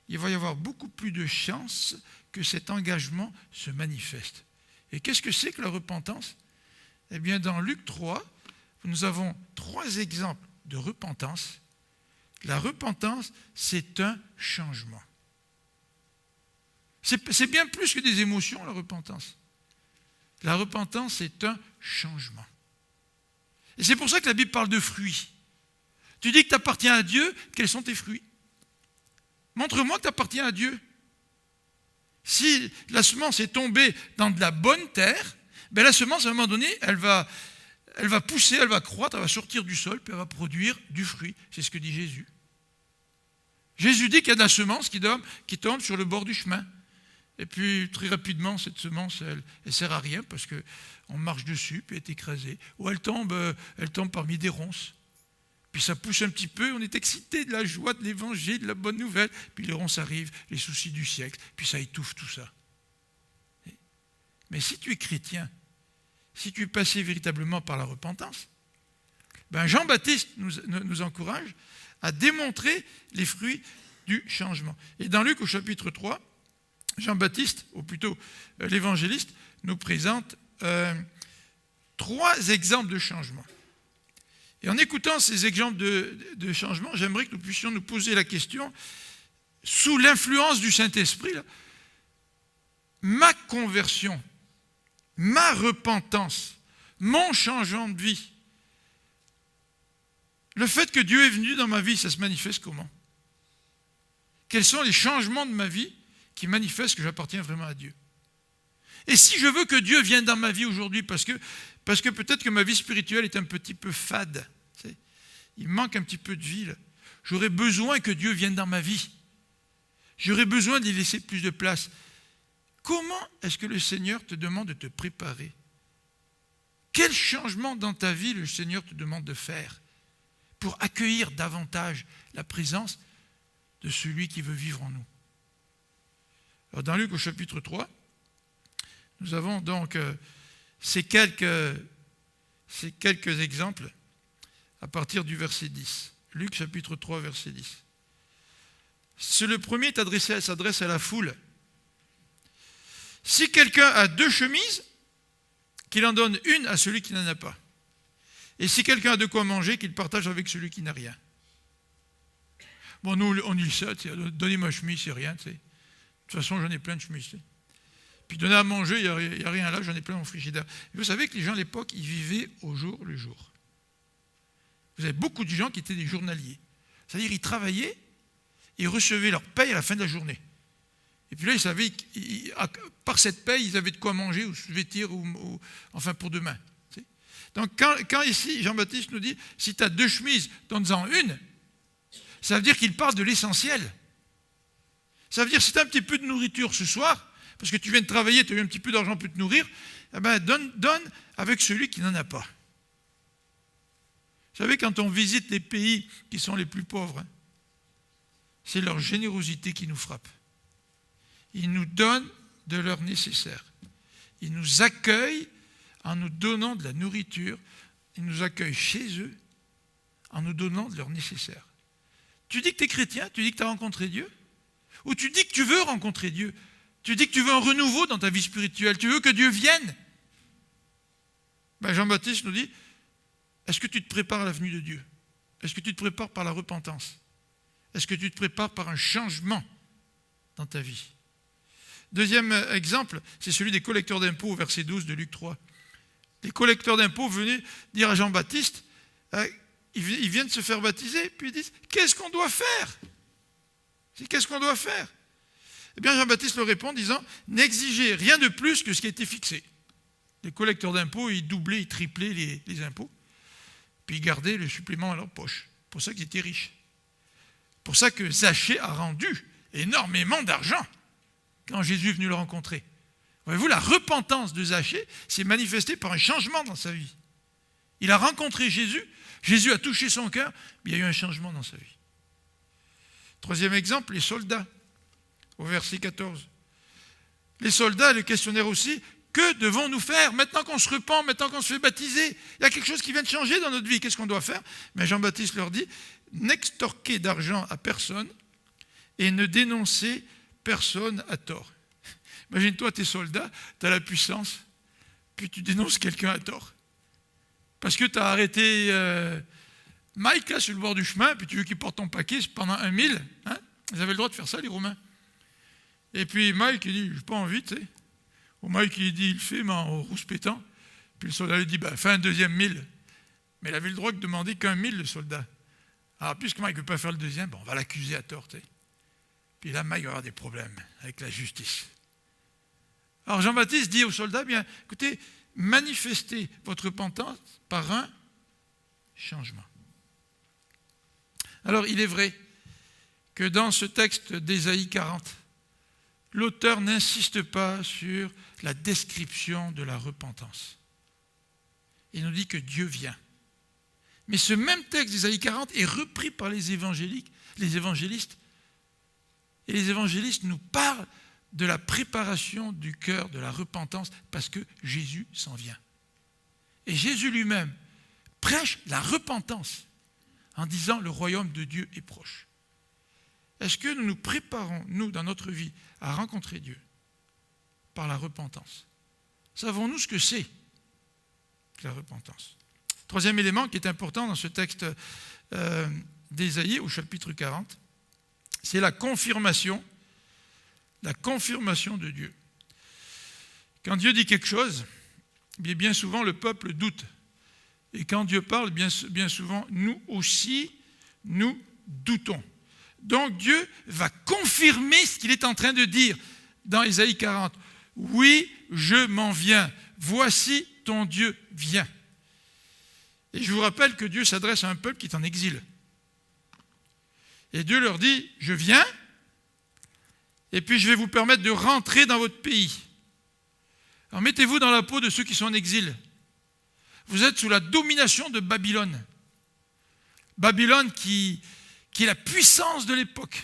il va y avoir beaucoup plus de chances que cet engagement se manifeste. Et qu'est-ce que c'est que la repentance? Eh bien, dans Luc 3, nous avons 3 exemples de repentance. La repentance, c'est un changement. C'est bien plus que des émotions, la repentance. La repentance, c'est un changement. Et c'est pour ça que la Bible parle de fruits. Tu dis que tu appartiens à Dieu, quels sont tes fruits? Montre-moi que tu appartiens à Dieu. Si la semence est tombée dans de la bonne terre, ben la semence, à un moment donné, elle va pousser, elle va croître, elle va sortir du sol, puis elle va produire du fruit. C'est ce que dit Jésus. Jésus dit qu'il y a de la semence qui tombe sur le bord du chemin. Et puis, très rapidement, cette semence, elle ne sert à rien parce qu'on marche dessus, puis elle est écrasée. Ou elle tombe parmi des ronces. Puis ça pousse un petit peu, on est excité de la joie de l'évangile, de la bonne nouvelle. Puis les ronces arrivent, les soucis du siècle, puis ça étouffe tout ça. Mais si tu es chrétien, si tu es passé véritablement par la repentance, ben Jean-Baptiste nous encourage à démontrer les fruits du changement. Et dans Luc au chapitre 3, Jean-Baptiste, ou plutôt l'évangéliste, nous présente 3 exemples de changement. Et en écoutant ces exemples de changement, j'aimerais que nous puissions nous poser la question, sous l'influence du Saint-Esprit, là, ma conversion, ma repentance, mon changement de vie, le fait que Dieu est venu dans ma vie, ça se manifeste comment? Quels sont les changements de ma vie qui manifestent que j'appartiens vraiment à Dieu? Et si je veux que Dieu vienne dans ma vie aujourd'hui, parce que peut-être que ma vie spirituelle est un petit peu fade, il manque un petit peu de vie, là. J'aurais besoin que Dieu vienne dans ma vie. J'aurais besoin d'y laisser plus de place. Comment est-ce que le Seigneur te demande de te préparer? Quel changement dans ta vie le Seigneur te demande de faire pour accueillir davantage la présence de celui qui veut vivre en nous. Alors dans Luc au chapitre 3, nous avons donc ces quelques exemples à partir du verset 10. Luc chapitre 3, verset 10. Le premier s'adresse à la foule. Si quelqu'un a 2 chemises, qu'il en donne une à celui qui n'en a pas. Et si quelqu'un a de quoi manger, qu'il partage avec celui qui n'a rien. Bon, nous, on dit ça, donner ma chemise, c'est rien. De toute façon, j'en ai plein de chemises. Puis donner à manger, il n'y a rien là, j'en ai plein dans mon frigidaire. Et vous savez que les gens à l'époque, ils vivaient au jour le jour. Vous avez beaucoup de gens qui étaient des journaliers. C'est-à-dire, ils travaillaient et recevaient leur paye à la fin de la journée. Et puis là, ils savaient, par cette paye, ils avaient de quoi manger ou se vêtir, enfin pour demain. Donc quand ici, Jean-Baptiste nous dit, si tu as 2 chemises, donne-en une, ça veut dire qu'il parle de l'essentiel. Ça veut dire, si tu as un petit peu de nourriture ce soir, parce que tu viens de travailler, tu as eu un petit peu d'argent pour te nourrir, eh ben donne avec celui qui n'en a pas. Vous savez, quand on visite les pays qui sont les plus pauvres, c'est leur générosité qui nous frappe. Ils nous donnent de leur nécessaire. Ils nous accueillent en nous donnant de la nourriture. Ils nous accueillent chez eux en nous donnant de leur nécessaire. Tu dis que tu es chrétien, tu dis que tu as rencontré Dieu, ou tu dis que tu veux rencontrer Dieu, tu dis que tu veux un renouveau dans ta vie spirituelle, tu veux que Dieu vienne. Ben Jean-Baptiste nous dit, est-ce que tu te prépares à la venue de Dieu? Est-ce que tu te prépares par la repentance? Est-ce que tu te prépares par un changement dans ta vie? Deuxième exemple, c'est celui des collecteurs d'impôts au verset 12 de Luc 3. Les collecteurs d'impôts venaient dire à Jean-Baptiste, ils viennent de se faire baptiser, puis ils disent, qu'est-ce qu'on doit faire? Qu'est-ce qu'on doit faire? Eh bien, Jean-Baptiste leur répond en disant, n'exigez rien de plus que ce qui a été fixé. Les collecteurs d'impôts, ils doublaient, ils triplaient les impôts, puis ils gardaient le supplément à leur poche. C'est pour ça qu'ils étaient riches. C'est pour ça que Zachée a rendu énormément d'argent quand Jésus est venu le rencontrer. Voyez-vous, la repentance de Zachée s'est manifestée par un changement dans sa vie. Il a rencontré Jésus, Jésus a touché son cœur, mais il y a eu un changement dans sa vie. Troisième exemple, les soldats, au verset 14. Les soldats le questionnèrent aussi, que devons-nous faire maintenant qu'on se repent, maintenant qu'on se fait baptiser? Il y a quelque chose qui vient de changer dans notre vie, qu'est-ce qu'on doit faire? Mais Jean-Baptiste leur dit, n'extorquez d'argent à personne et ne dénoncez personne à tort. Imagine-toi, tu es soldat, tu as la puissance, puis tu dénonces quelqu'un à tort. Parce que tu as arrêté Mike, là, sur le bord du chemin, puis tu veux qu'il porte ton paquet pendant 1 000. Hein? Ils avaient le droit de faire ça, les Romains. Et puis Mike, il dit, j'ai pas envie, tu sais. Ou Mike, il dit, il le fait, mais en rouspétant. Puis le soldat lui dit, fais un 2e 1000. Mais il avait le droit de demander qu'1 000, le soldat. Alors, puisque Mike ne veut pas faire le 2e, on va l'accuser à tort, tu sais. Puis là, Mike va avoir des problèmes avec la justice. Alors Jean-Baptiste dit aux soldats, bien, écoutez, manifestez votre repentance par un changement. Alors, il est vrai que dans ce texte d'Ésaïe 40, l'auteur n'insiste pas sur la description de la repentance. Il nous dit que Dieu vient. Mais ce même texte d'Ésaïe 40 est repris par les évangélistes. Et les évangélistes nous parlent de la préparation du cœur, de la repentance, parce que Jésus s'en vient. Et Jésus lui-même prêche la repentance en disant le royaume de Dieu est proche. Est-ce que nous nous préparons, nous, dans notre vie, à rencontrer Dieu par la repentance? Savons-nous ce que c'est que la repentance? Troisième élément qui est important dans ce texte d'Ésaïe au chapitre 40, c'est la confirmation de Dieu. Quand Dieu dit quelque chose, bien souvent le peuple doute. Et quand Dieu parle, bien souvent, nous aussi, nous doutons. Donc Dieu va confirmer ce qu'il est en train de dire dans Ésaïe 40. Oui, je m'en viens. Voici ton Dieu vient. Et je vous rappelle que Dieu s'adresse à un peuple qui est en exil. Et Dieu leur dit, je viens, et puis je vais vous permettre de rentrer dans votre pays. Alors mettez-vous dans la peau de ceux qui sont en exil. Vous êtes sous la domination de Babylone. Babylone qui est la puissance de l'époque.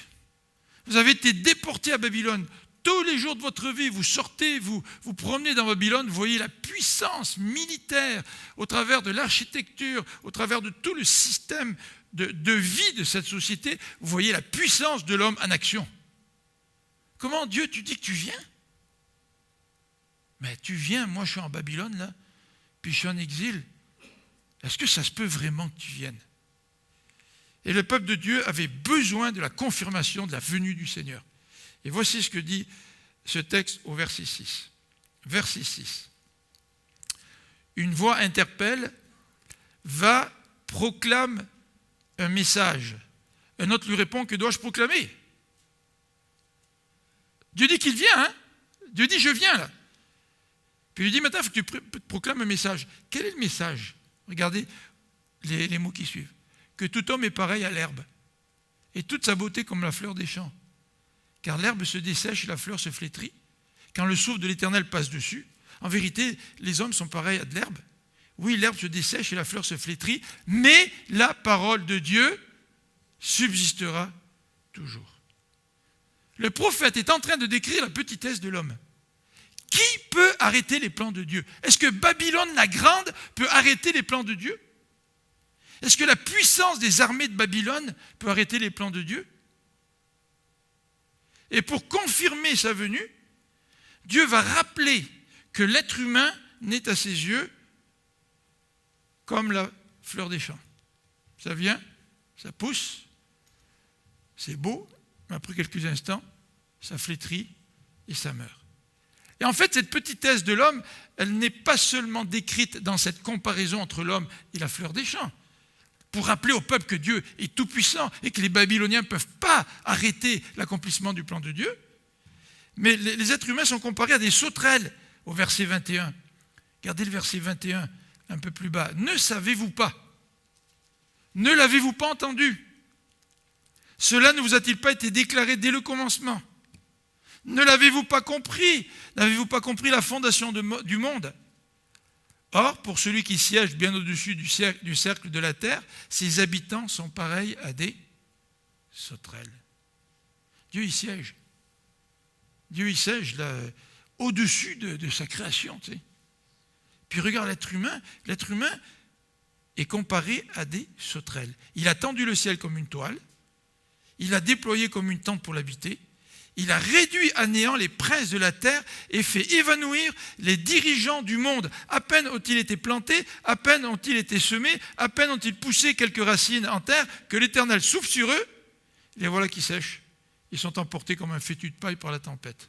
Vous avez été déportés à Babylone. Tous les jours de votre vie, vous sortez, vous promenez dans Babylone, vous voyez la puissance militaire au travers de l'architecture, au travers de tout le système de vie de cette société. Vous voyez la puissance de l'homme en action. Comment Dieu, tu dis que tu viens? Mais tu viens, moi je suis en Babylone là, puis je suis en exil. Est-ce que ça se peut vraiment que tu viennes? Et le peuple de Dieu avait besoin de la confirmation de la venue du Seigneur. Et voici ce que dit ce texte au verset 6. Verset 6. Une voix interpelle, va, proclame un message. Un autre lui répond, que dois-je proclamer? Dieu dit qu'il vient, hein? Dieu dit, je viens là. Puis il lui dit, maintenant, il faut que tu proclames un message. Quel est le message? Regardez les mots qui suivent. Que tout homme est pareil à l'herbe, et toute sa beauté comme la fleur des champs. Car l'herbe se dessèche et la fleur se flétrit, quand le souffle de l'Éternel passe dessus. En vérité, les hommes sont pareils à de l'herbe. Oui, l'herbe se dessèche et la fleur se flétrit, mais la parole de Dieu subsistera toujours. Le prophète est en train de décrire la petitesse de l'homme. Qui peut arrêter les plans de Dieu? Est-ce que Babylone la grande peut arrêter les plans de Dieu? Est-ce que la puissance des armées de Babylone peut arrêter les plans de Dieu? Et pour confirmer sa venue, Dieu va rappeler que l'être humain n'est à ses yeux comme la fleur des champs. Ça vient, ça pousse, c'est beau, mais après quelques instants, ça flétrit et ça meurt. Et en fait, cette petitesse de l'homme, elle n'est pas seulement décrite dans cette comparaison entre l'homme et la fleur des champs, pour rappeler au peuple que Dieu est tout-puissant et que les Babyloniens ne peuvent pas arrêter l'accomplissement du plan de Dieu. Mais les êtres humains sont comparés à des sauterelles au verset 21. Regardez le verset 21, un peu plus bas. Ne savez-vous pas? Ne l'avez-vous pas entendu? Cela ne vous a-t-il pas été déclaré dès le commencement? Ne l'avez-vous pas compris? N'avez-vous pas compris la fondation du monde? Or, pour celui qui siège bien au-dessus du cercle de la terre, ses habitants sont pareils à des sauterelles. Dieu y siège. Dieu y siège là, au-dessus de sa création. Tu sais. Puis regarde l'être humain. L'être humain est comparé à des sauterelles. Il a tendu le ciel comme une toile. Il l'a déployé comme une tente pour l'habiter. Il a réduit à néant les princes de la terre et fait évanouir les dirigeants du monde. À peine ont-ils été plantés, à peine ont-ils été semés, à peine ont-ils poussé quelques racines en terre, que l'Éternel souffle sur eux, les voilà qui sèchent. Ils sont emportés comme un fétu de paille par la tempête.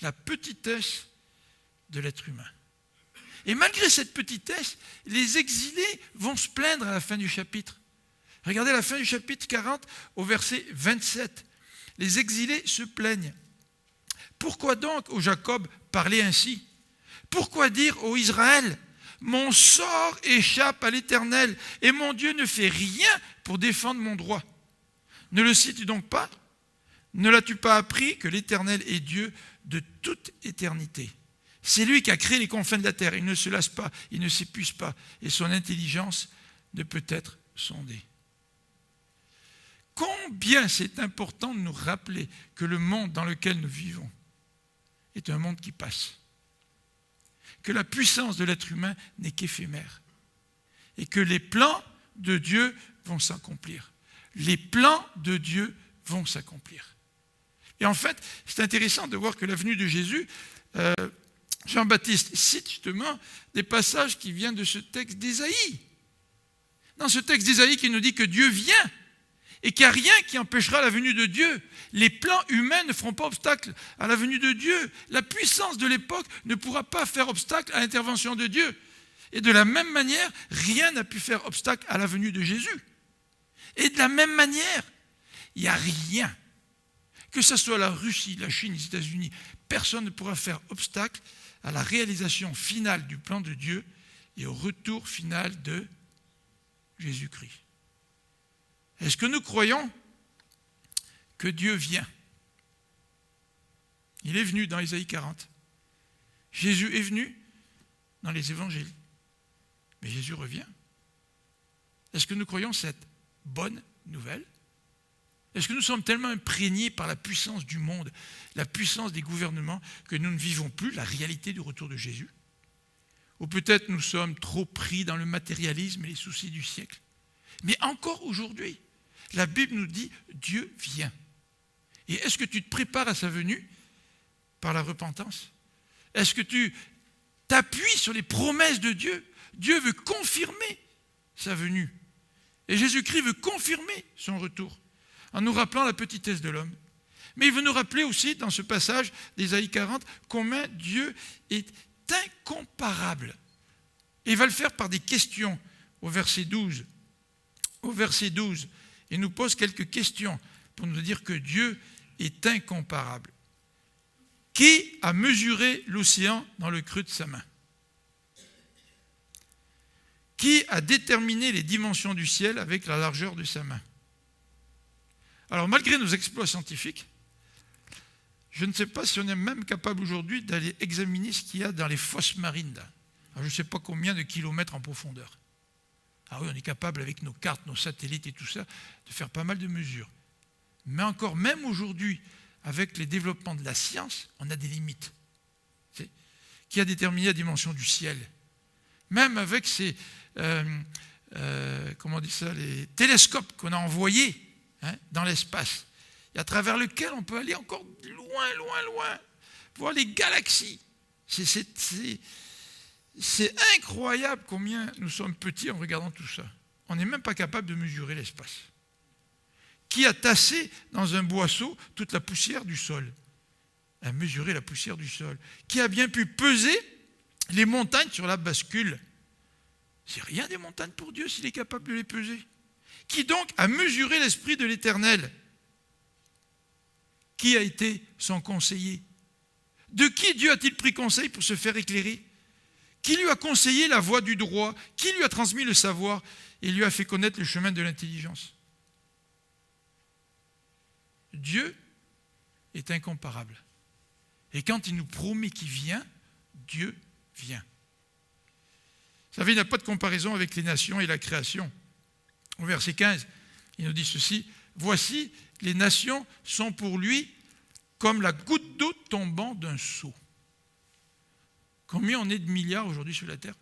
La petitesse de l'être humain. Et malgré cette petitesse, les exilés vont se plaindre à la fin du chapitre. Regardez la fin du chapitre 40 au verset 27. Les exilés se plaignent. Pourquoi donc, ô Jacob, parler ainsi? Pourquoi dire, ô Israël, mon sort échappe à l'Éternel et mon Dieu ne fait rien pour défendre mon droit? Ne le sais-tu donc pas? Ne l'as-tu pas appris que l'Éternel est Dieu de toute éternité? C'est lui qui a créé les confins de la terre. Il ne se lasse pas, il ne s'épuise pas et son intelligence ne peut être sondée. Combien c'est important de nous rappeler que le monde dans lequel nous vivons est un monde qui passe, que la puissance de l'être humain n'est qu'éphémère et que les plans de Dieu vont s'accomplir. Les plans de Dieu vont s'accomplir. Et en fait, c'est intéressant de voir que la venue de Jésus, Jean-Baptiste cite justement des passages qui viennent de ce texte d'Ésaïe. Dans ce texte d'Ésaïe qui nous dit que Dieu vient, et qu'il n'y a rien qui empêchera la venue de Dieu. Les plans humains ne feront pas obstacle à la venue de Dieu. La puissance de l'époque ne pourra pas faire obstacle à l'intervention de Dieu. Et de la même manière, rien n'a pu faire obstacle à la venue de Jésus. Et de la même manière, il n'y a rien, que ce soit la Russie, la Chine, les États-Unis, personne ne pourra faire obstacle à la réalisation finale du plan de Dieu et au retour final de Jésus-Christ. Est-ce que nous croyons que Dieu vient? Il est venu dans Ésaïe 40. Jésus est venu dans les évangiles. Mais Jésus revient. Est-ce que nous croyons cette bonne nouvelle? Est-ce que nous sommes tellement imprégnés par la puissance du monde, la puissance des gouvernements, que nous ne vivons plus la réalité du retour de Jésus? Ou peut-être nous sommes trop pris dans le matérialisme et les soucis du siècle. Mais encore aujourd'hui, la Bible nous dit « Dieu vient ». Et est-ce que tu te prépares à sa venue par la repentance? Est-ce que tu t'appuies sur les promesses de Dieu? Dieu veut confirmer sa venue. Et Jésus-Christ veut confirmer son retour en nous rappelant la petitesse de l'homme. Mais il veut nous rappeler aussi, dans ce passage d'Ésaïe 40, combien Dieu est incomparable. Et il va le faire par des questions au verset 12. Au verset 12, il nous pose quelques questions pour nous dire que Dieu est incomparable. Qui a mesuré l'océan dans le creux de sa main? Qui a déterminé les dimensions du ciel avec la largeur de sa main? Alors, malgré nos exploits scientifiques, je ne sais pas si on est même capable aujourd'hui d'aller examiner ce qu'il y a dans les fosses marines. Alors, je ne sais pas combien de kilomètres en profondeur. Ah oui, on est capable, avec nos cartes, nos satellites et tout ça, de faire pas mal de mesures. Mais encore, même aujourd'hui, avec les développements de la science, on a des limites. Qui a déterminé la dimension du ciel? Même avec ces les télescopes qu'on a envoyés dans l'espace, et à travers lequel on peut aller encore loin, loin, loin, voir les galaxies. C'est incroyable combien nous sommes petits en regardant tout ça. On n'est même pas capable de mesurer l'espace. Qui a tassé dans un boisseau toute la poussière du sol? A mesuré la poussière du sol. Qui a bien pu peser les montagnes sur la bascule? C'est rien des montagnes pour Dieu s'il est capable de les peser. Qui donc a mesuré l'Esprit de l'Éternel? Qui a été son conseiller? De qui Dieu a-t-il pris conseil pour se faire éclairer? Qui lui a conseillé la voie du droit? Qui lui a transmis le savoir et lui a fait connaître le chemin de l'intelligence? Dieu est incomparable. Et quand il nous promet qu'il vient, Dieu vient. Vous savez, il n'y a pas de comparaison avec les nations et la création. Au verset 15, il nous dit ceci: « Voici, les nations sont pour lui comme la goutte d'eau tombant d'un seau. » Combien on est de milliards aujourd'hui sur la terre?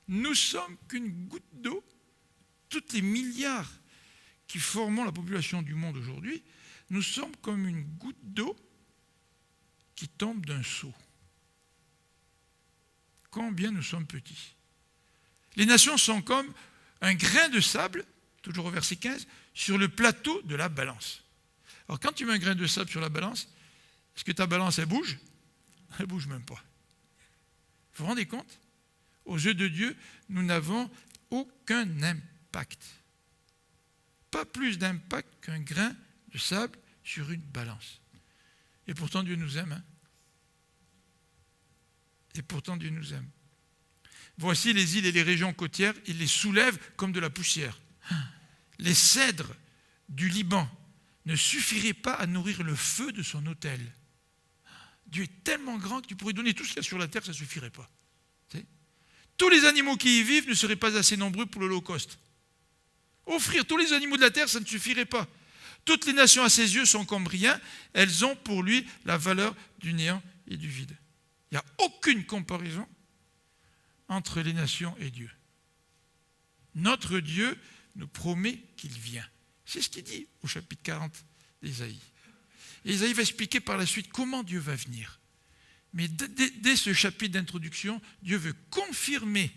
Nous sommes qu'une goutte d'eau. Toutes les milliards qui formons la population du monde aujourd'hui, nous sommes comme une goutte d'eau qui tombe d'un seau. Combien nous sommes petits. Les nations sont comme un grain de sable, toujours au verset 15, sur le plateau de la balance. Alors quand tu mets un grain de sable sur la balance, est-ce que ta balance, elle bouge? Elle ne bouge même pas. Vous vous rendez compte? Aux yeux de Dieu, nous n'avons aucun impact. Pas plus d'impact qu'un grain de sable sur une balance. Et pourtant Dieu nous aime. Et pourtant Dieu nous aime. Voici les îles et les régions côtières, il les soulève comme de la poussière. Les cèdres du Liban ne suffiraient pas à nourrir le feu de son autel. Dieu est tellement grand que tu pourrais donner tout ce qu'il y a sur la terre, ça ne suffirait pas. Tous les animaux qui y vivent ne seraient pas assez nombreux pour l'Holocauste. Offrir tous les animaux de la terre, ça ne suffirait pas. Toutes les nations à ses yeux sont comme rien, elles ont pour lui la valeur du néant et du vide. Il n'y a aucune comparaison entre les nations et Dieu. Notre Dieu nous promet qu'il vient. C'est ce qu'il dit au chapitre 40 d'Ésaïe. Et Ésaïe va expliquer par la suite comment Dieu va venir. Mais dès ce chapitre d'introduction, Dieu veut confirmer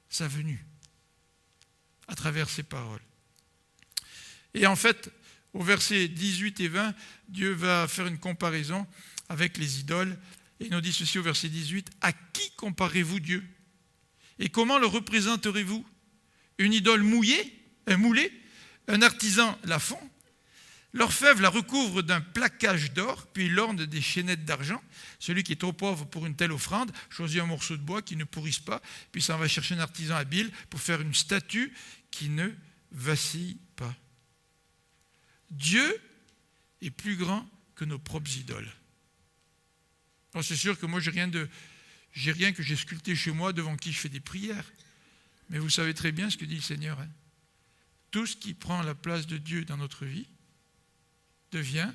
sa venue à travers ses paroles. Et en fait, au verset 18 et 20, Dieu va faire une comparaison avec les idoles. Et il nous dit ceci au verset 18, « À qui comparez-vous Dieu? Et comment le représenterez-vous? Une idole moulée, un artisan la fond, l'orfèvre la recouvre d'un plaquage d'or, puis l'orne des chaînettes d'argent. Celui qui est trop pauvre pour une telle offrande choisit un morceau de bois qui ne pourrisse pas, puis s'en va chercher un artisan habile pour faire une statue qui ne vacille pas. » Dieu est plus grand que nos propres idoles. Alors c'est sûr que moi, je n'ai j'ai rien que j'ai sculpté chez moi devant qui je fais des prières. Mais vous savez très bien ce que dit le Seigneur. Hein. Tout ce qui prend la place de Dieu dans notre vie devient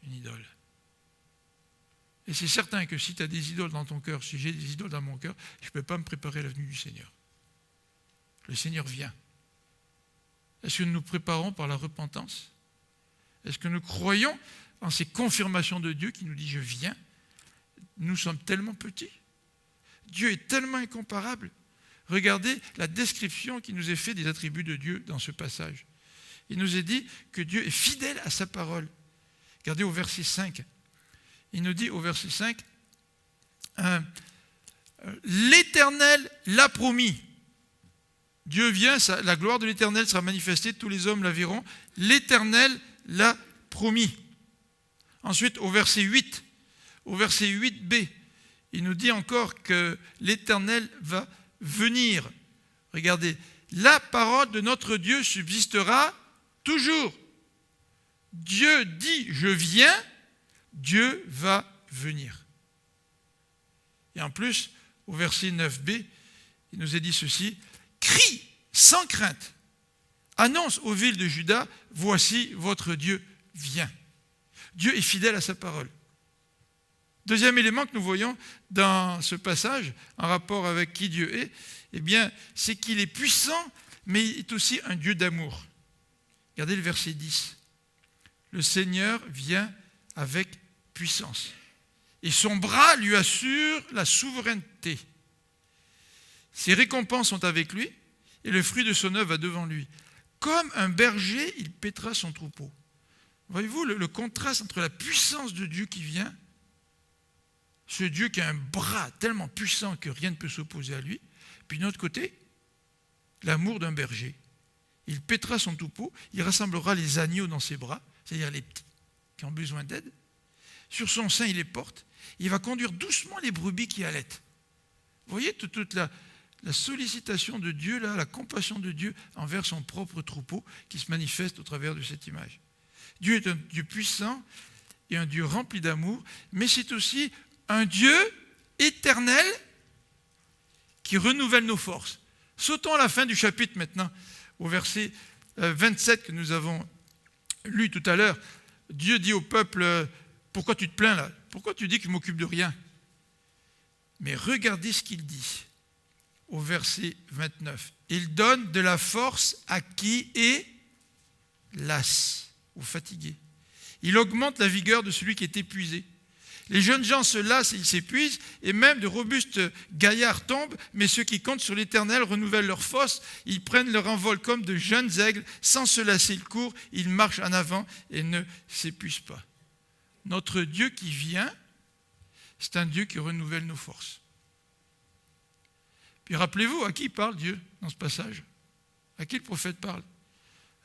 une idole. Et c'est certain que si tu as des idoles dans ton cœur, si j'ai des idoles dans mon cœur, je ne peux pas me préparer à la venue du Seigneur. Le Seigneur vient. Est-ce que nous nous préparons par la repentance? Est-ce que nous croyons en ces confirmations de Dieu qui nous dit « je viens ». Nous sommes tellement petits. Dieu est tellement incomparable. Regardez la description qui nous est faite des attributs de Dieu dans ce passage. Il nous est dit que Dieu est fidèle à sa parole. Regardez au verset 5. Il nous dit au verset 5, l'Éternel l'a promis. Dieu vient, la gloire de l'Éternel sera manifestée, tous les hommes la verront. L'Éternel l'a promis. Ensuite, au verset 8, au verset 8b, il nous dit encore que l'Éternel va venir. Regardez, la parole de notre Dieu subsistera toujours. Dieu dit, je viens, Dieu va venir. Et en plus, au verset 9b, il nous est dit ceci, crie sans crainte, annonce aux villes de Juda, voici votre Dieu vient. Dieu est fidèle à sa parole. Deuxième élément que nous voyons dans ce passage, en rapport avec qui Dieu est, eh bien, c'est qu'il est puissant, mais il est aussi un Dieu d'amour. Regardez le verset 10. Le Seigneur vient avec puissance. Et son bras lui assure la souveraineté. Ses récompenses sont avec lui, et le fruit de son œuvre va devant lui. Comme un berger, il paîtra son troupeau. Voyez-vous le contraste entre la puissance de Dieu qui vient, ce Dieu qui a un bras tellement puissant que rien ne peut s'opposer à lui, puis d'un autre côté, l'amour d'un berger. Il paîtra son troupeau, il rassemblera les agneaux dans ses bras, c'est-à-dire les petits qui ont besoin d'aide. Sur son sein, il les porte. Il va conduire doucement les brebis qui allaitent. Vous voyez toute la sollicitation de Dieu, là, la compassion de Dieu envers son propre troupeau qui se manifeste au travers de cette image. Dieu est un Dieu puissant et un Dieu rempli d'amour, mais c'est aussi un Dieu éternel qui renouvelle nos forces. Sautons à la fin du chapitre maintenant, au verset 27 que nous avons lu tout à l'heure. Dieu dit au peuple, pourquoi tu te plains là? Pourquoi tu dis que je ne m'occupe de rien? Mais regardez ce qu'il dit au verset 29. Il donne de la force à qui est las ou fatigué. Il augmente la vigueur de celui qui est épuisé. Les jeunes gens se lassent et ils s'épuisent, et même de robustes gaillards tombent, mais ceux qui comptent sur l'Éternel renouvellent leurs forces, ils prennent leur envol comme de jeunes aigles, sans se lasser, ils courent, ils marchent en avant et ne s'épuisent pas. Notre Dieu qui vient, c'est un Dieu qui renouvelle nos forces. Puis rappelez-vous, à qui parle Dieu dans ce passage? À qui le prophète parle?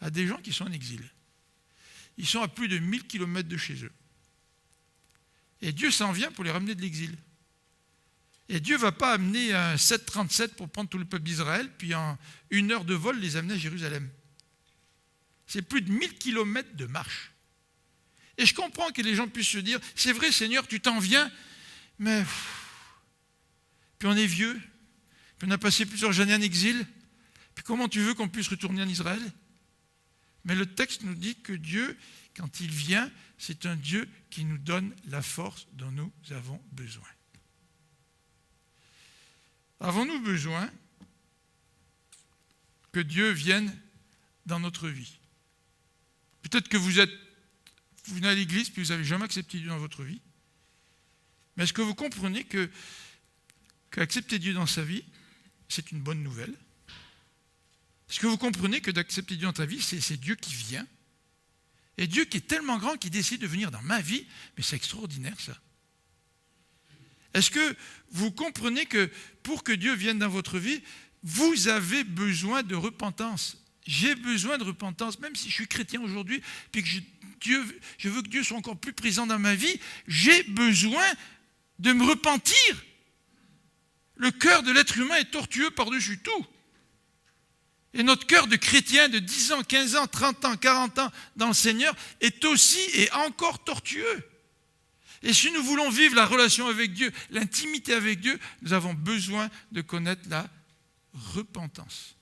À des gens qui sont en exil. Ils sont à plus de 1000 kilomètres de chez eux. Et Dieu s'en vient pour les ramener de l'exil. Et Dieu ne va pas amener un 737 pour prendre tout le peuple d'Israël, puis en 1 heure de vol, les amener à Jérusalem. C'est plus de 1000 kilomètres de marche. Et je comprends que les gens puissent se dire, c'est vrai Seigneur, tu t'en viens, mais... Puis on est vieux, puis on a passé plusieurs années en exil, puis comment tu veux qu'on puisse retourner en Israël? Mais le texte nous dit que Dieu, quand il vient, c'est un Dieu qui nous donne la force dont nous avons besoin. Avons-nous besoin que Dieu vienne dans notre vie? Peut-être que vous venez à l'église puis vous n'avez jamais accepté Dieu dans votre vie. Mais est-ce que vous comprenez qu'accepter Dieu dans sa vie, c'est une bonne nouvelle? Est-ce que vous comprenez que d'accepter Dieu dans ta vie, c'est Dieu qui vient? Et Dieu qui est tellement grand qu'il décide de venir dans ma vie, mais c'est extraordinaire ça. Est-ce que vous comprenez que pour que Dieu vienne dans votre vie, vous avez besoin de repentance? J'ai besoin de repentance, même si je suis chrétien aujourd'hui, puis que je veux que Dieu soit encore plus présent dans ma vie, j'ai besoin de me repentir. Le cœur de l'être humain est tortueux par-dessus tout. Et notre cœur de chrétien de 10 ans, 15 ans, 30 ans, 40 ans dans le Seigneur est aussi et encore tortueux. Et si nous voulons vivre la relation avec Dieu, l'intimité avec Dieu, nous avons besoin de connaître la repentance.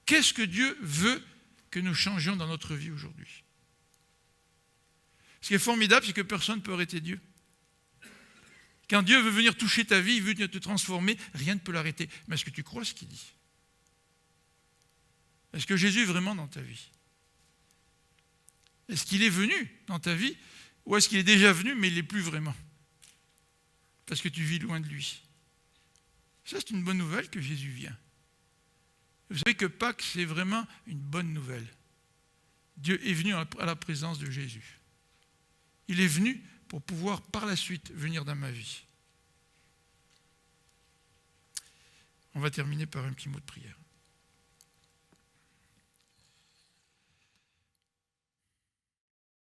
Qu'est-ce que Dieu veut que nous changions dans notre vie aujourd'hui? Ce qui est formidable, c'est que personne ne peut arrêter Dieu. Quand Dieu veut venir toucher ta vie, il veut venir te transformer, rien ne peut l'arrêter. Mais est-ce que tu crois ce qu'il dit? Est-ce que Jésus est vraiment dans ta vie? Est-ce qu'il est venu dans ta vie? Ou est-ce qu'il est déjà venu, mais il n'est plus vraiment? Parce que tu vis loin de lui. Ça, c'est une bonne nouvelle que Jésus vient. Vous savez que Pâques, c'est vraiment une bonne nouvelle. Dieu est venu à la présence de Jésus. Il est venu pour pouvoir, par la suite, venir dans ma vie. On va terminer par un petit mot de prière.